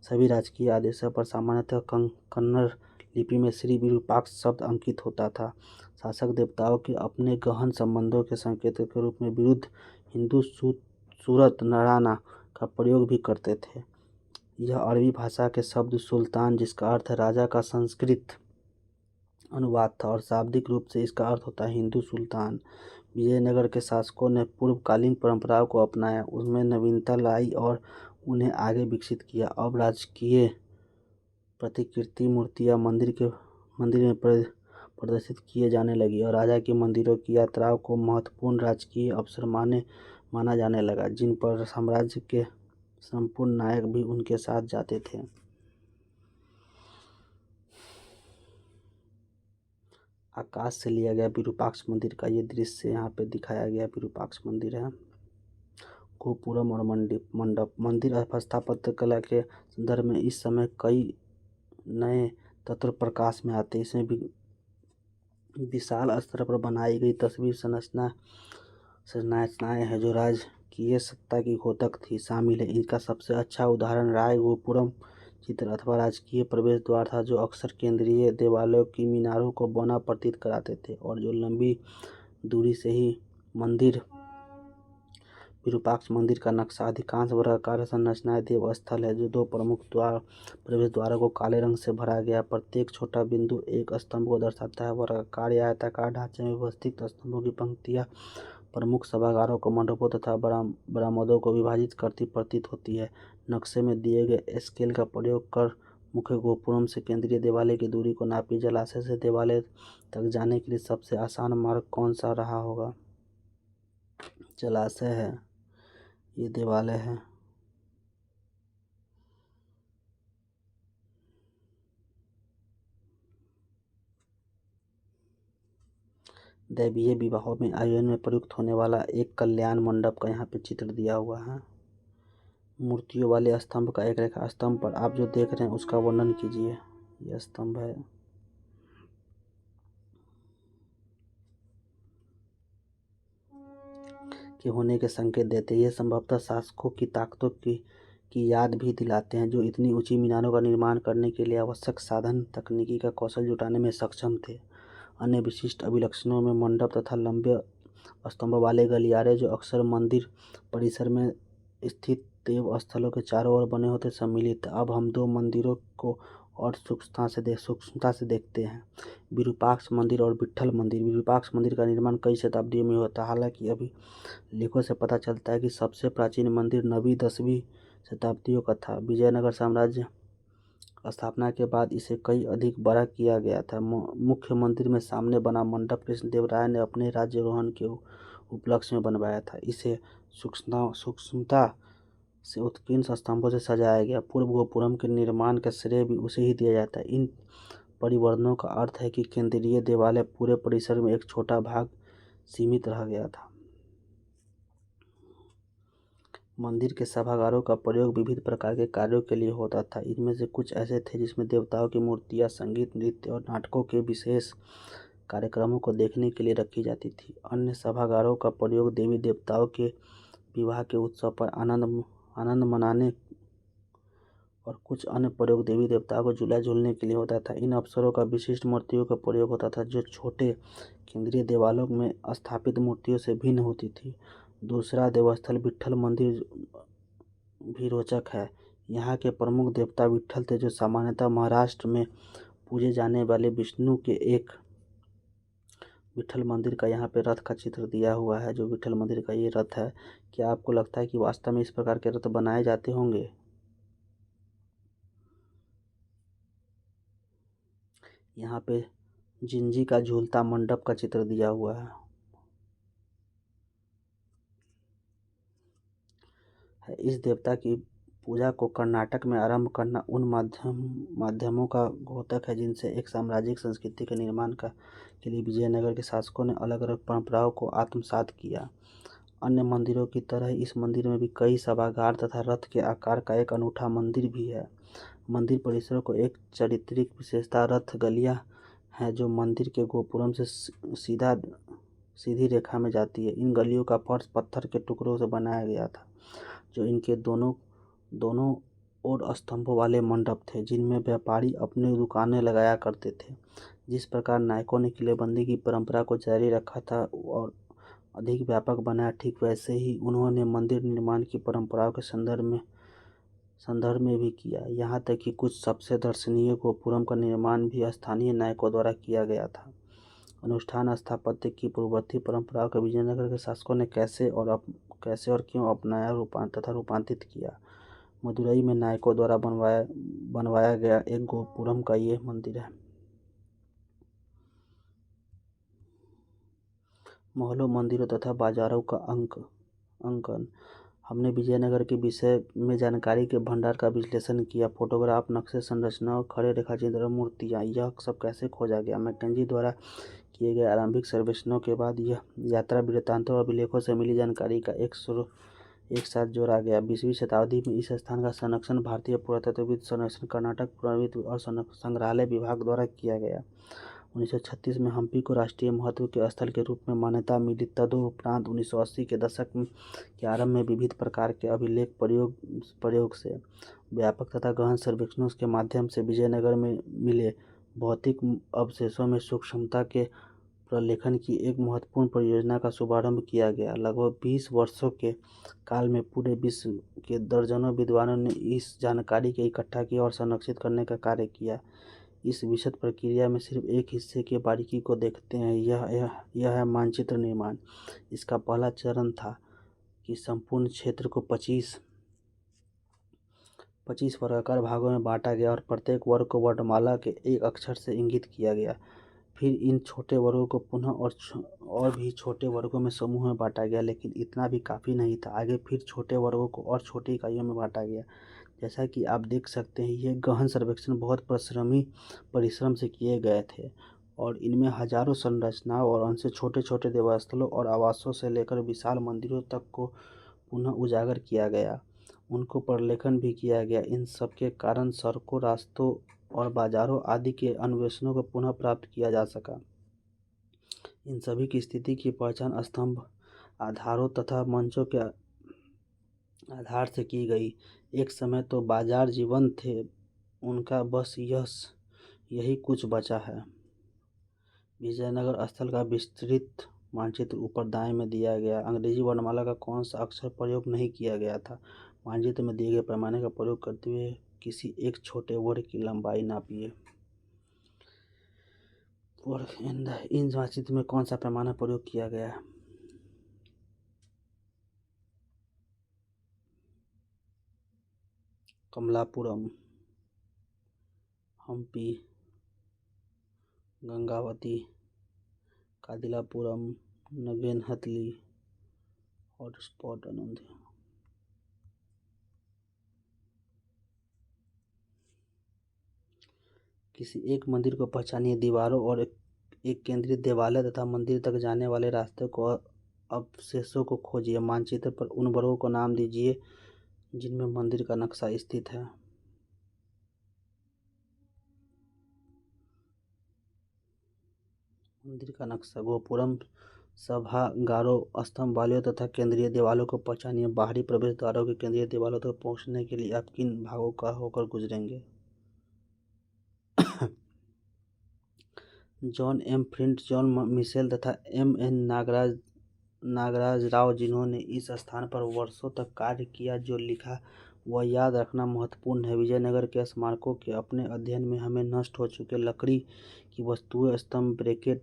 सभी राजकीय आदेशों पर सामान्यतः कन्नड़ लिपि में श्री विरूपाक्ष शब्द अंकित होता था। शासक देवताओं के अपने गहन संबंधों के संकेत के रूप में विरुद्ध हिंदू सूरत नारायणा का प्रयोग भी करते थे। यह अरबी भाषा के शब्द सुल्तान, जिसका अर्थ है राजा, का संस्कृत अनुवाद था और शाब्दिक रूप से इसका अर्थ होता है हिंदू सुल्तान। विजयनगर के शासकों ने पूर्वकालीन परंपराओं को अपनाया, उसमें नवीनता लाई और उन्हें आगे विकसित किया। अब राजकीय प्रतिकृति मूर्तियां मंदिर में प्रदर्शित किए जाने लगी और राजा की मंदिरों की यात्राओं को महत्वपूर्ण राजकीय अवसर माना जाने लगा, जिन पर साम्राज्य के संपूर्ण नायक भी उनके साथ जाते थे। आकाश से लिया गया विरूपाक्ष मंदिर का ये दृश्य यहाँ पे दिखाया गया विरूपाक्ष मंदिर है। गोपुरम और मंडप। मंदिर स्थापत्य कला के संदर्भ में इस समय कई नए तत्व प्रकाश में आते हैं। इसमें भी विशाल स्तर पर बनाई गई तस्वीर संरचनाएं हैं जो राजकीय सत्ता की घोतक थी शामिल है। इनका सबसे अच्छा उदाहरण राय गोपुरम चित्र अथवा राजकीय प्रवेश द्वार था, जो अक्सर केंद्रीय देवालयों की मीनारों को बौना प्रतीत कराते थे और जो लंबी दूरी से ही मंदिर विरूपाक्ष मंदिर का नक्शा। अधिकांश वर्गाकार संरचनाएं देवस्थल है, जो दो प्रमुख प्रवेश द्वारों को काले रंग से भरा गया। प्रत्येक छोटा बिंदु एक स्तंभ को दर्शाता है। वर्गाकार या आयताकार ढांचे में व्यवस्थित स्तंभों की पंक्तियां प्रमुख सभागारों को, मंडपों तथा बरामदों को विभाजित करती प्रतीत होती है। नक्शे में दिए गए स्केल का प्रयोग कर मुख्य गोपुरम से केंद्रीय देवालय की दूरी को नापी। जलाशय से देवालय तक जाने के लिए सबसे आसान मार्ग कौन सा रहा होगा? जलाशय है, ये देवालय है। दैवीय विवाहों में आयोजन में प्रयुक्त होने वाला एक कल्याण मंडप का यहाँ पे चित्र दिया हुआ है। मूर्तियों वाले स्तंभ का एक रेखा स्तंभ पर आप जो देख रहे हैं उसका वर्णन कीजिए। यह स्तंभ है। के होने के संकेत देते हैं। यह संभवतः शासकों की ताकतों की याद भी दिलाते हैं, जो इतनी ऊंची मीनारों का निर्माण करने के लिए आवश्यक साधन तकनीकी का कौशल जुटाने में सक्षम थे। अन्य विशिष्ट अभिलक्षणों में मंडप तथा लंबे स्तंभ वाले गलियारे जो अक्सर मंदिर परिसर में स्थित देव स्थलों के चारों ओर बने होते सम्मिलित। अब हम दो मंदिरों को और सूक्ष्मता से देखते हैं, विरूपाक्ष मंदिर और विट्ठल मंदिर। विरूपाक्ष मंदिर का निर्माण कई शताब्दियों में होता है। हालांकि अभी लेखों से पता चलता है कि सबसे प्राचीन मंदिर 9वीं-10वीं शताब्दियों का था। विजयनगर साम्राज्य स्थापना के बाद इसे कई अधिक बड़ा किया गया था। मुख्य मंदिर में सामने बना मंडप कृष्णदेवराय ने अपने राज्यारोहण के उपलक्ष्य में बनवाया था। इसे सूक्ष्मता से उत्कीर्ण स्तंभों से सजाया गया। पूर्व गोपुरम के निर्माण का श्रेय भी उसे ही दिया जाता है। इन परिवर्तनों का अर्थ है कि केंद्रीय देवालय पूरे परिसर में एक छोटा भाग सीमित रह गया था। मंदिर के सभागारों का प्रयोग विविध प्रकार के कार्यों के लिए होता था। इनमें से कुछ ऐसे थे जिसमें देवताओं की मूर्तियां, संगीत, नृत्य और नाटकों के विशेष कार्यक्रमों को देखने के लिए रखी जाती थी। अन्य सभागारों का प्रयोग देवी देवताओं के विवाह के उत्सव पर आनंद मनाने और कुछ अन्य प्रयोग देवी देवताओं को झूला झूलने के लिए होता था। इन अवसरों का विशिष्ट मूर्तियों का प्रयोग होता था जो छोटे केंद्रीय देवालयों में स्थापित मूर्तियों से भिन्न होती थी। दूसरा देवस्थल विट्ठल मंदिर भी रोचक है। यहाँ के प्रमुख देवता विट्ठल थे जो सामान्यतः महाराष्ट्र में पूजे जाने वाले विष्णु के एक विट्ठल मंदिर का यहाँ पे रथ का चित्र दिया हुआ है। जो विट्ठल मंदिर का ये रथ है, क्या आपको लगता है कि वास्तव में इस प्रकार के रथ बनाए जाते होंगे? यहाँ पे जिंजी का झूलता मंडप का चित्र दिया हुआ है। इस देवता की पूजा को कर्नाटक में आरंभ करना उन माध्यमों का द्योतक है जिनसे एक साम्राज्यिक संस्कृति के निर्माण के लिए विजयनगर के शासकों ने अलग अलग परंपराओं को आत्मसात किया। अन्य मंदिरों की तरह इस मंदिर में भी कई सभागार तथा रथ के आकार का एक अनूठा मंदिर भी है। मंदिर परिसरों को एक चारित्रिक विशेषता रथ गलियां है जो मंदिर के गोपुरम से सीधी रेखा में जाती है। इन गलियों का फर्श पत्थर के टुकड़ों से बनाया गया था जो इनके दोनों ओर स्तंभों वाले मंडप थे जिनमें व्यापारी अपनी दुकानें लगाया करते थे। जिस प्रकार नायकों ने किलेबंदी की परंपरा को जारी रखा था और अधिक व्यापक बनाया, ठीक वैसे ही उन्होंने मंदिर निर्माण की परंपराओं के संदर्भ में भी किया। यहाँ तक कि कुछ सबसे दर्शनीय गोपुरम का निर्माण भी स्थानीय नायकों द्वारा किया गया था। अनुष्ठान स्थापत्य की पूर्ववर्ती परंपराओं को विजयनगर के शासकों ने कैसे और क्यों अपनाया तथा रूपांतरित किया। मदुरई में नायकों द्वारा बनवाया गया एक गोपुरम का ये मंदिर है। महलों, मंदिरों तथा बाजारों का अंकन। हमने विजयनगर के विषय में जानकारी के भंडार का विश्लेषण किया। फोटोग्राफ, नक्शे, संरचनाओं, खड़े रेखाचित्र, मूर्तियाँ, यह सब कैसे खोजा गया। मैकेंजी द्वारा किए गए आरंभिक सर्वेक्षणों के बाद यह यात्रा वृत्तांतों और अभिलेखों से मिली जानकारी का एक साथ जोड़ा गया। 20वीं शताब्दी में इस स्थान का संरक्षण भारतीय पुरातत्वविद सर्वेक्षण, कर्नाटक पुरातत्व और संग्रहालय विभाग द्वारा किया गया। 1936 में हम्पी को राष्ट्रीय महत्व के स्थल के रूप में मान्यता मिली। तदुपरांत 1980 के दशक के आरंभ में विविध प्रकार के अभिलेख प्रयोग से व्यापक तथा गहन सर्वेक्षणों के माध्यम से विजयनगर में मिले भौतिक अवशेषों में सूक्ष्मता के प्रलेखन की एक महत्वपूर्ण परियोजना का शुभारंभ किया गया। लगभग 20 वर्षों के काल में पूरे विश्व के दर्जनों विद्वानों ने इस जानकारी के इकट्ठा किया और संरक्षित करने का कार्य किया। इस विशद प्रक्रिया में सिर्फ एक हिस्से की बारीकी को देखते हैं। यह है मानचित्र निर्माण। इसका पहला चरण था कि संपूर्ण क्षेत्र को 25 वर्गाकार भागों में बांटा गया और प्रत्येक वर्ग को वर्णमाला के एक अक्षर से इंगित किया गया। फिर इन छोटे वर्गों को पुनः और भी छोटे वर्गों में समूह में बांटा गया, लेकिन इतना भी काफ़ी नहीं था। आगे फिर छोटे वर्गों को और छोटी इकाइयों में बांटा गया। जैसा कि आप देख सकते हैं, ये गहन सर्वेक्षण बहुत परिश्रम से किए गए थे और इनमें हजारों संरचनाओं और उनसे छोटे छोटे देवस्थलों और आवासों से लेकर विशाल मंदिरों तक को पुनः उजागर किया गया। उनको प्रलेखन भी किया गया। इन सबके कारण सड़कों, रास्तों और बाजारों आदि के अन्वेषणों को पुनः प्राप्त किया जा सका। इन सभी की स्थिति की पहचान स्तंभ, आधारों तथा मंचों के आधार से की गई। एक समय तो बाजार जीवंत थे, उनका बस यही कुछ बचा है। विजयनगर स्थल का विस्तृत मानचित्र ऊपर दाएं में दिया गया। अंग्रेजी वर्णमाला का कौन सा अक्षर प्रयोग नहीं किया गया था? मानचित्र में दिए गए पैमाने का प्रयोग करते हुए किसी एक छोटे वर्ग की लंबाई नापिए। इन मानचित्र में कौन सा पैमाना प्रयोग किया गया है? कमलापुरम, हम्पी, गंगावती, कादिलापुरम, नगेनहथली, हॉटस्पॉट आनंद। किसी एक मंदिर को पहचानिए। दीवारों और एक केंद्रीय देवालय तथा मंदिर तक जाने वाले रास्ते को अवशेषों को खोजिए। मानचित्र पर उन वर्गों को नाम दीजिए जिनमें मंदिर का नक्शा स्थित है। मंदिर का नक्शा। गोपुरम, सभागारों, स्तंभ वालियों तथा केंद्रीय दीवारों को पहचानिए। बाहरी प्रवेश द्वारों के केंद्रीय दीवारों तक पहुंचने के लिए आप किन भागों का होकर गुजरेंगे? John M Flint, John Mitchell तथा एम.एन. नागराज राव, जिन्होंने इस स्थान पर वर्षों तक कार्य किया, जो लिखा वह याद रखना महत्वपूर्ण है। विजयनगर के स्मारकों के अपने अध्ययन में हमें नष्ट हो चुके लकड़ी की वस्तुएं, स्तंभ, ब्रैकेट,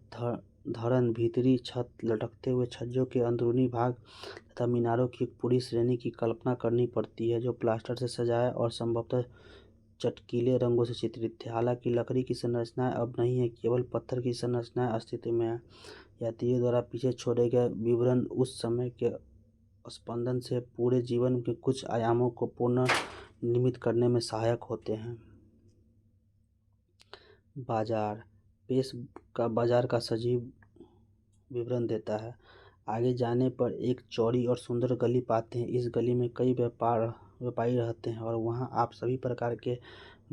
धरन, भीतरी छत, लटकते हुए छज्जों के अंदरूनी भाग तथा मीनारों की एक पूरी श्रेणी की कल्पना करनी पड़ती है जो प्लास्टर से सजाया और संभवतः चटकीले रंगों से चित्रित थे। हालांकि लकड़ी की संरचनाएं अब नहीं है, केवल पत्थर की संरचनाएं अस्तित्व में है। यात्रियों द्वारा पीछे छोड़े गए विवरण उस समय के स्पंदन से पूरे जीवन के कुछ आयामों को पुनर्निर्मित करने में सहायक होते हैं। बाजार। पेश का बाजार का सजीव विवरण देता है। आगे जाने पर एक चौड़ी और सुंदर गली पाते हैं। इस गली में कई व्यापारी रहते हैं और वहाँ आप सभी प्रकार के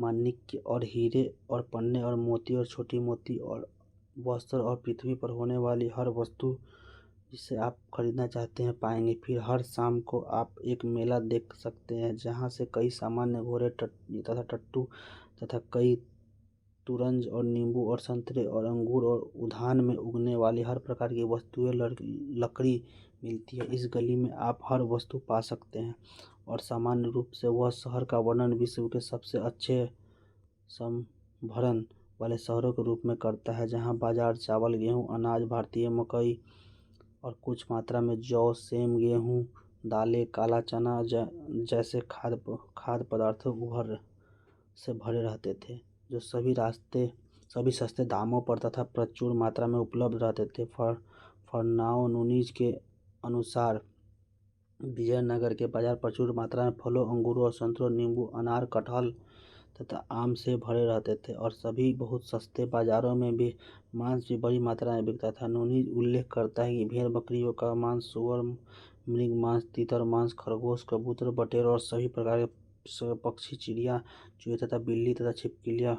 माणिक्य और हीरे और पन्ने और मोती और छोटी मोती और वस्त्र और पृथ्वी पर होने वाली हर वस्तु जिसे आप खरीदना चाहते हैं पाएंगे। फिर हर शाम को आप एक मेला देख सकते हैं जहाँ से कई सामान्य घोड़े तथा टट्टू तथा कई तुरंज और नींबू और संतरे और अंगूर और उद्यान में उगने वाली हर प्रकार की वस्तुएं लकड़ी मिलती है। इस गली में आप हर वस्तु पा सकते हैं और सामान्य रूप से वह शहर का वर्णन विश्व के सबसे अच्छे संभरण वाले शहरों के रूप में करता है, जहां बाजार चावल, गेहूं, अनाज, भारतीय मकई और कुछ मात्रा में जौ, सेम, गेहूं, दालें, काला चना जैसे खाद्य पदार्थों से भरे रहते थे, जो सभी सस्ते दामों पर तथा प्रचुर मात्रा में उपलब्ध रहते थे। फर्नाओ नूनीज के अनुसार विजयनगर के बाजार प्रचुर मात्रा में फलों, अंगूरों और संतरों, नींबू, अनार, कटहल तथा आम से भरे रहते थे और सभी बहुत सस्ते। बाजारों में भी मांस भी बड़ी मात्रा में बिकता था। नूनीज उल्लेख करता है कि भेड़ बकरियों का मांस, सुअर, मृग मांस, तीतर मांस, खरगोश, कबूतर, बटेर और सभी प्रकार के पक्षी, चिड़िया, चूहे तथा बिल्ली तथा छिपकलियां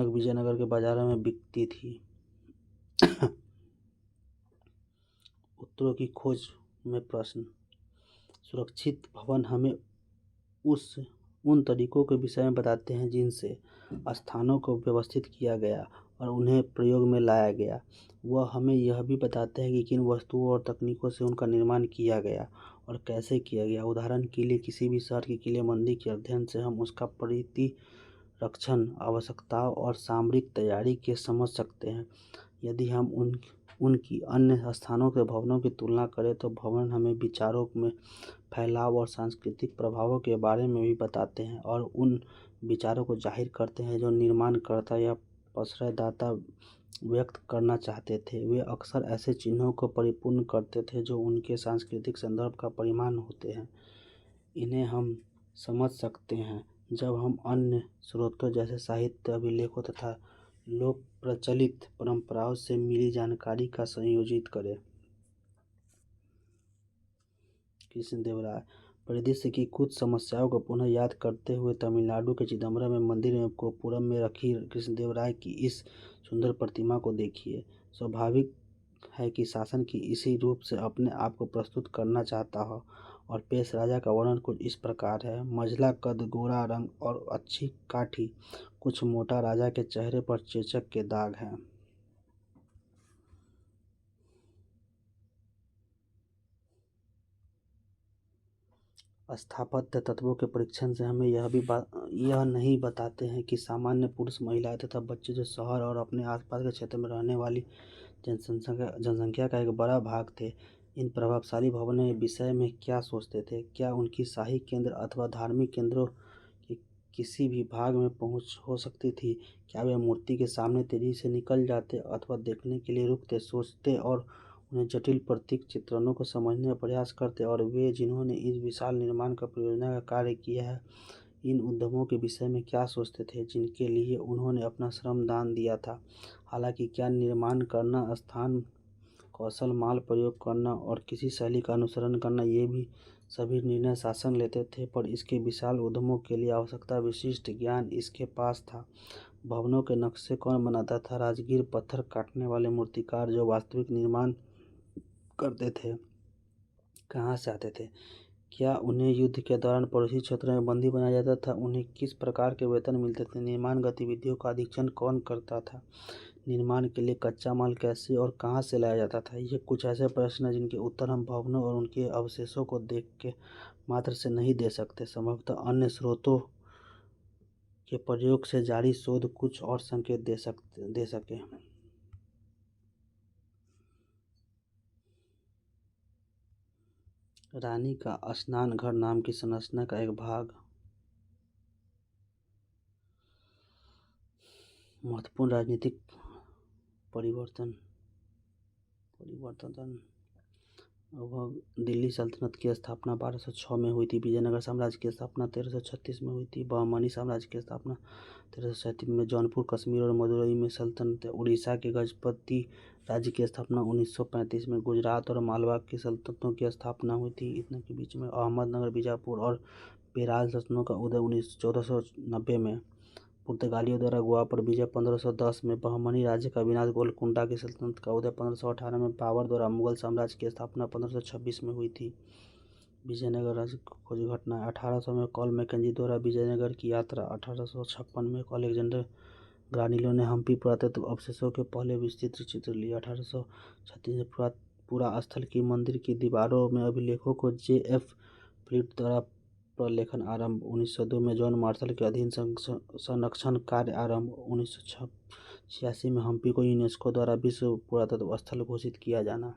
विजयनगर के बाजारों में बिकती थी। उत्तरों की खोज में प्रश्न। सुरक्षित भवन हमें उन तरीकों के विषय में बताते हैं जिनसे स्थानों को व्यवस्थित किया गया और उन्हें प्रयोग में लाया गया। वह हमें यह भी बताते हैं कि किन वस्तुओं और तकनीकों से उनका निर्माण किया गया और कैसे किया गया। उदाहरण के लिए, किसी भी शहर की किलेबंदी के अध्ययन से हम उसका प्रतिरक्षण आवश्यकताओं और सामरिक तैयारी के समझ सकते हैं। यदि हम उनकी अन्य स्थानों के भवनों की तुलना करें तो भवन हमें विचारों में फैलाव और सांस्कृतिक प्रभावों के बारे में भी बताते हैं और उन विचारों को जाहिर करते हैं जो निर्माणकर्ता या आश्रयदाता व्यक्त करना चाहते थे। वे अक्सर ऐसे चिन्हों को परिपूर्ण करते थे जो उनके सांस्कृतिक संदर्भ का परिमाण होते हैं। इन्हें हम समझ सकते हैं जब हम अन्य स्रोतों जैसे साहित्य, अभिलेखों तथा लोक प्रचलित परंपराओं से मिली जानकारी का संयोजित करें। कृष्णदेवराय। परिदृश्य की कुछ समस्याओं को पुनः याद करते हुए तमिलनाडु के चिदम्बरम में मंदिर में गोपुरम में रखी कृष्णदेवराय की इस सुंदर प्रतिमा को देखिए। स्वाभाविक है कि शासन की इसी रूप से अपने आप को प्रस्तुत करना चाहता हो और पेश राजा का वर्णन कुछ इस प्रकार है। मझला कद, गोरा रंग और अच्छी काठी, कुछ मोटा, राजा के चेहरे पर चेचक के दाग हैं। स्थापत्य तत्वों के परीक्षण से हमें यह नहीं बताते हैं कि सामान्य पुरुष, महिलाएं तथा बच्चे जो शहर और अपने आसपास के क्षेत्र में रहने वाली जनसंख्या का एक बड़ा भाग थे, इन प्रभावशाली भवनों के विषय में क्या सोचते थे। क्या उनकी शाही केंद्र अथवा धार्मिक केंद्रों के किसी भी भाग में पहुंच हो सकती थी। क्या वे मूर्ति के सामने तेजी से निकल जाते अथवा देखने के लिए रुकते, सोचते और उन्हें जटिल प्रतीक चित्रणों को समझने का प्रयास करते। और वे जिन्होंने इस विशाल निर्माण का परियोजना का कार्य किया है, इन उद्यमों के विषय में क्या सोचते थे जिनके लिए उन्होंने अपना श्रम दान दिया था। हालांकि क्या निर्माण करना, स्थान, कौशल, माल प्रयोग करना और किसी शैली का अनुसरण करना, ये भी सभी निर्णय शासन लेते थे, पर इसके विशाल उद्यमों के लिए आवश्यकता विशिष्ट ज्ञान इसके पास था। भवनों के नक्शे कौन बनाता था। राजगीर पत्थर काटने वाले मूर्तिकार जो वास्तविक निर्माण करते थे, कहाँ से आते थे। क्या उन्हें युद्ध के दौरान पड़ोसी क्षेत्रों में बंदी बनाया जाता था। उन्हें किस प्रकार के वेतन मिलते थे। निर्माण गतिविधियों का अधीक्षण कौन करता था। निर्माण के लिए कच्चा माल कैसे और कहाँ से लाया जाता था। ये कुछ ऐसे प्रश्न हैं जिनके उत्तर हम भवनों और उनके अवशेषों को देख के मात्र से नहीं दे सकते। संभवतः अन्य स्रोतों के प्रयोग से जारी शोध कुछ और संकेत दे सके। रानी का स्नान घर नाम की संरचना का एक भाग। महत्वपूर्ण राजनीतिक परिवर्तन। दिल्ली सल्तनत की स्थापना 1206 में हुई थी। विजयनगर साम्राज्य की स्थापना 1336 में हुई थी। बहमनी साम्राज्य की स्थापना 1337 में। जौनपुर, कश्मीर और मदुरई में सल्तनत। उड़ीसा के गजपति राज्य की स्थापना 1935 में। गुजरात और मालवा की सल्तनतों की स्थापना हुई थी। इतने के बीच में अहमदनगर, बीजापुर और बेराल सल्तनतों का उदय 1490 में। पुर्तगालियों द्वारा गोवा पर विजय 1510 में। बहमनी राज्य का विनाश। गोलकुंडा की सल्तनत का उदय 1518 में। बाबर द्वारा मुगल साम्राज्य की स्थापना 1526 में हुई थी। विजयनगर राज्य खोज घटना 1800 में कॉल मैकेंजी द्वारा विजयनगर की यात्रा। 1856 में अलेक्जेंडर ग्रानिलो ने हम्पी पुरातत्व अवशेषों के पहले विस्तृत चित्र लिए। 1836 में पुरा स्थल की मंदिर की दीवारों में अभिलेखों को J.F. फ्लीट द्वारा प्रलेखन आरंभ। 1902 में जॉन मार्शल के अधीन संरक्षण कार्य आरंभ। 1986 में हम्पी को यूनेस्को द्वारा विश्व पुरातत्व स्थल घोषित किया जाना।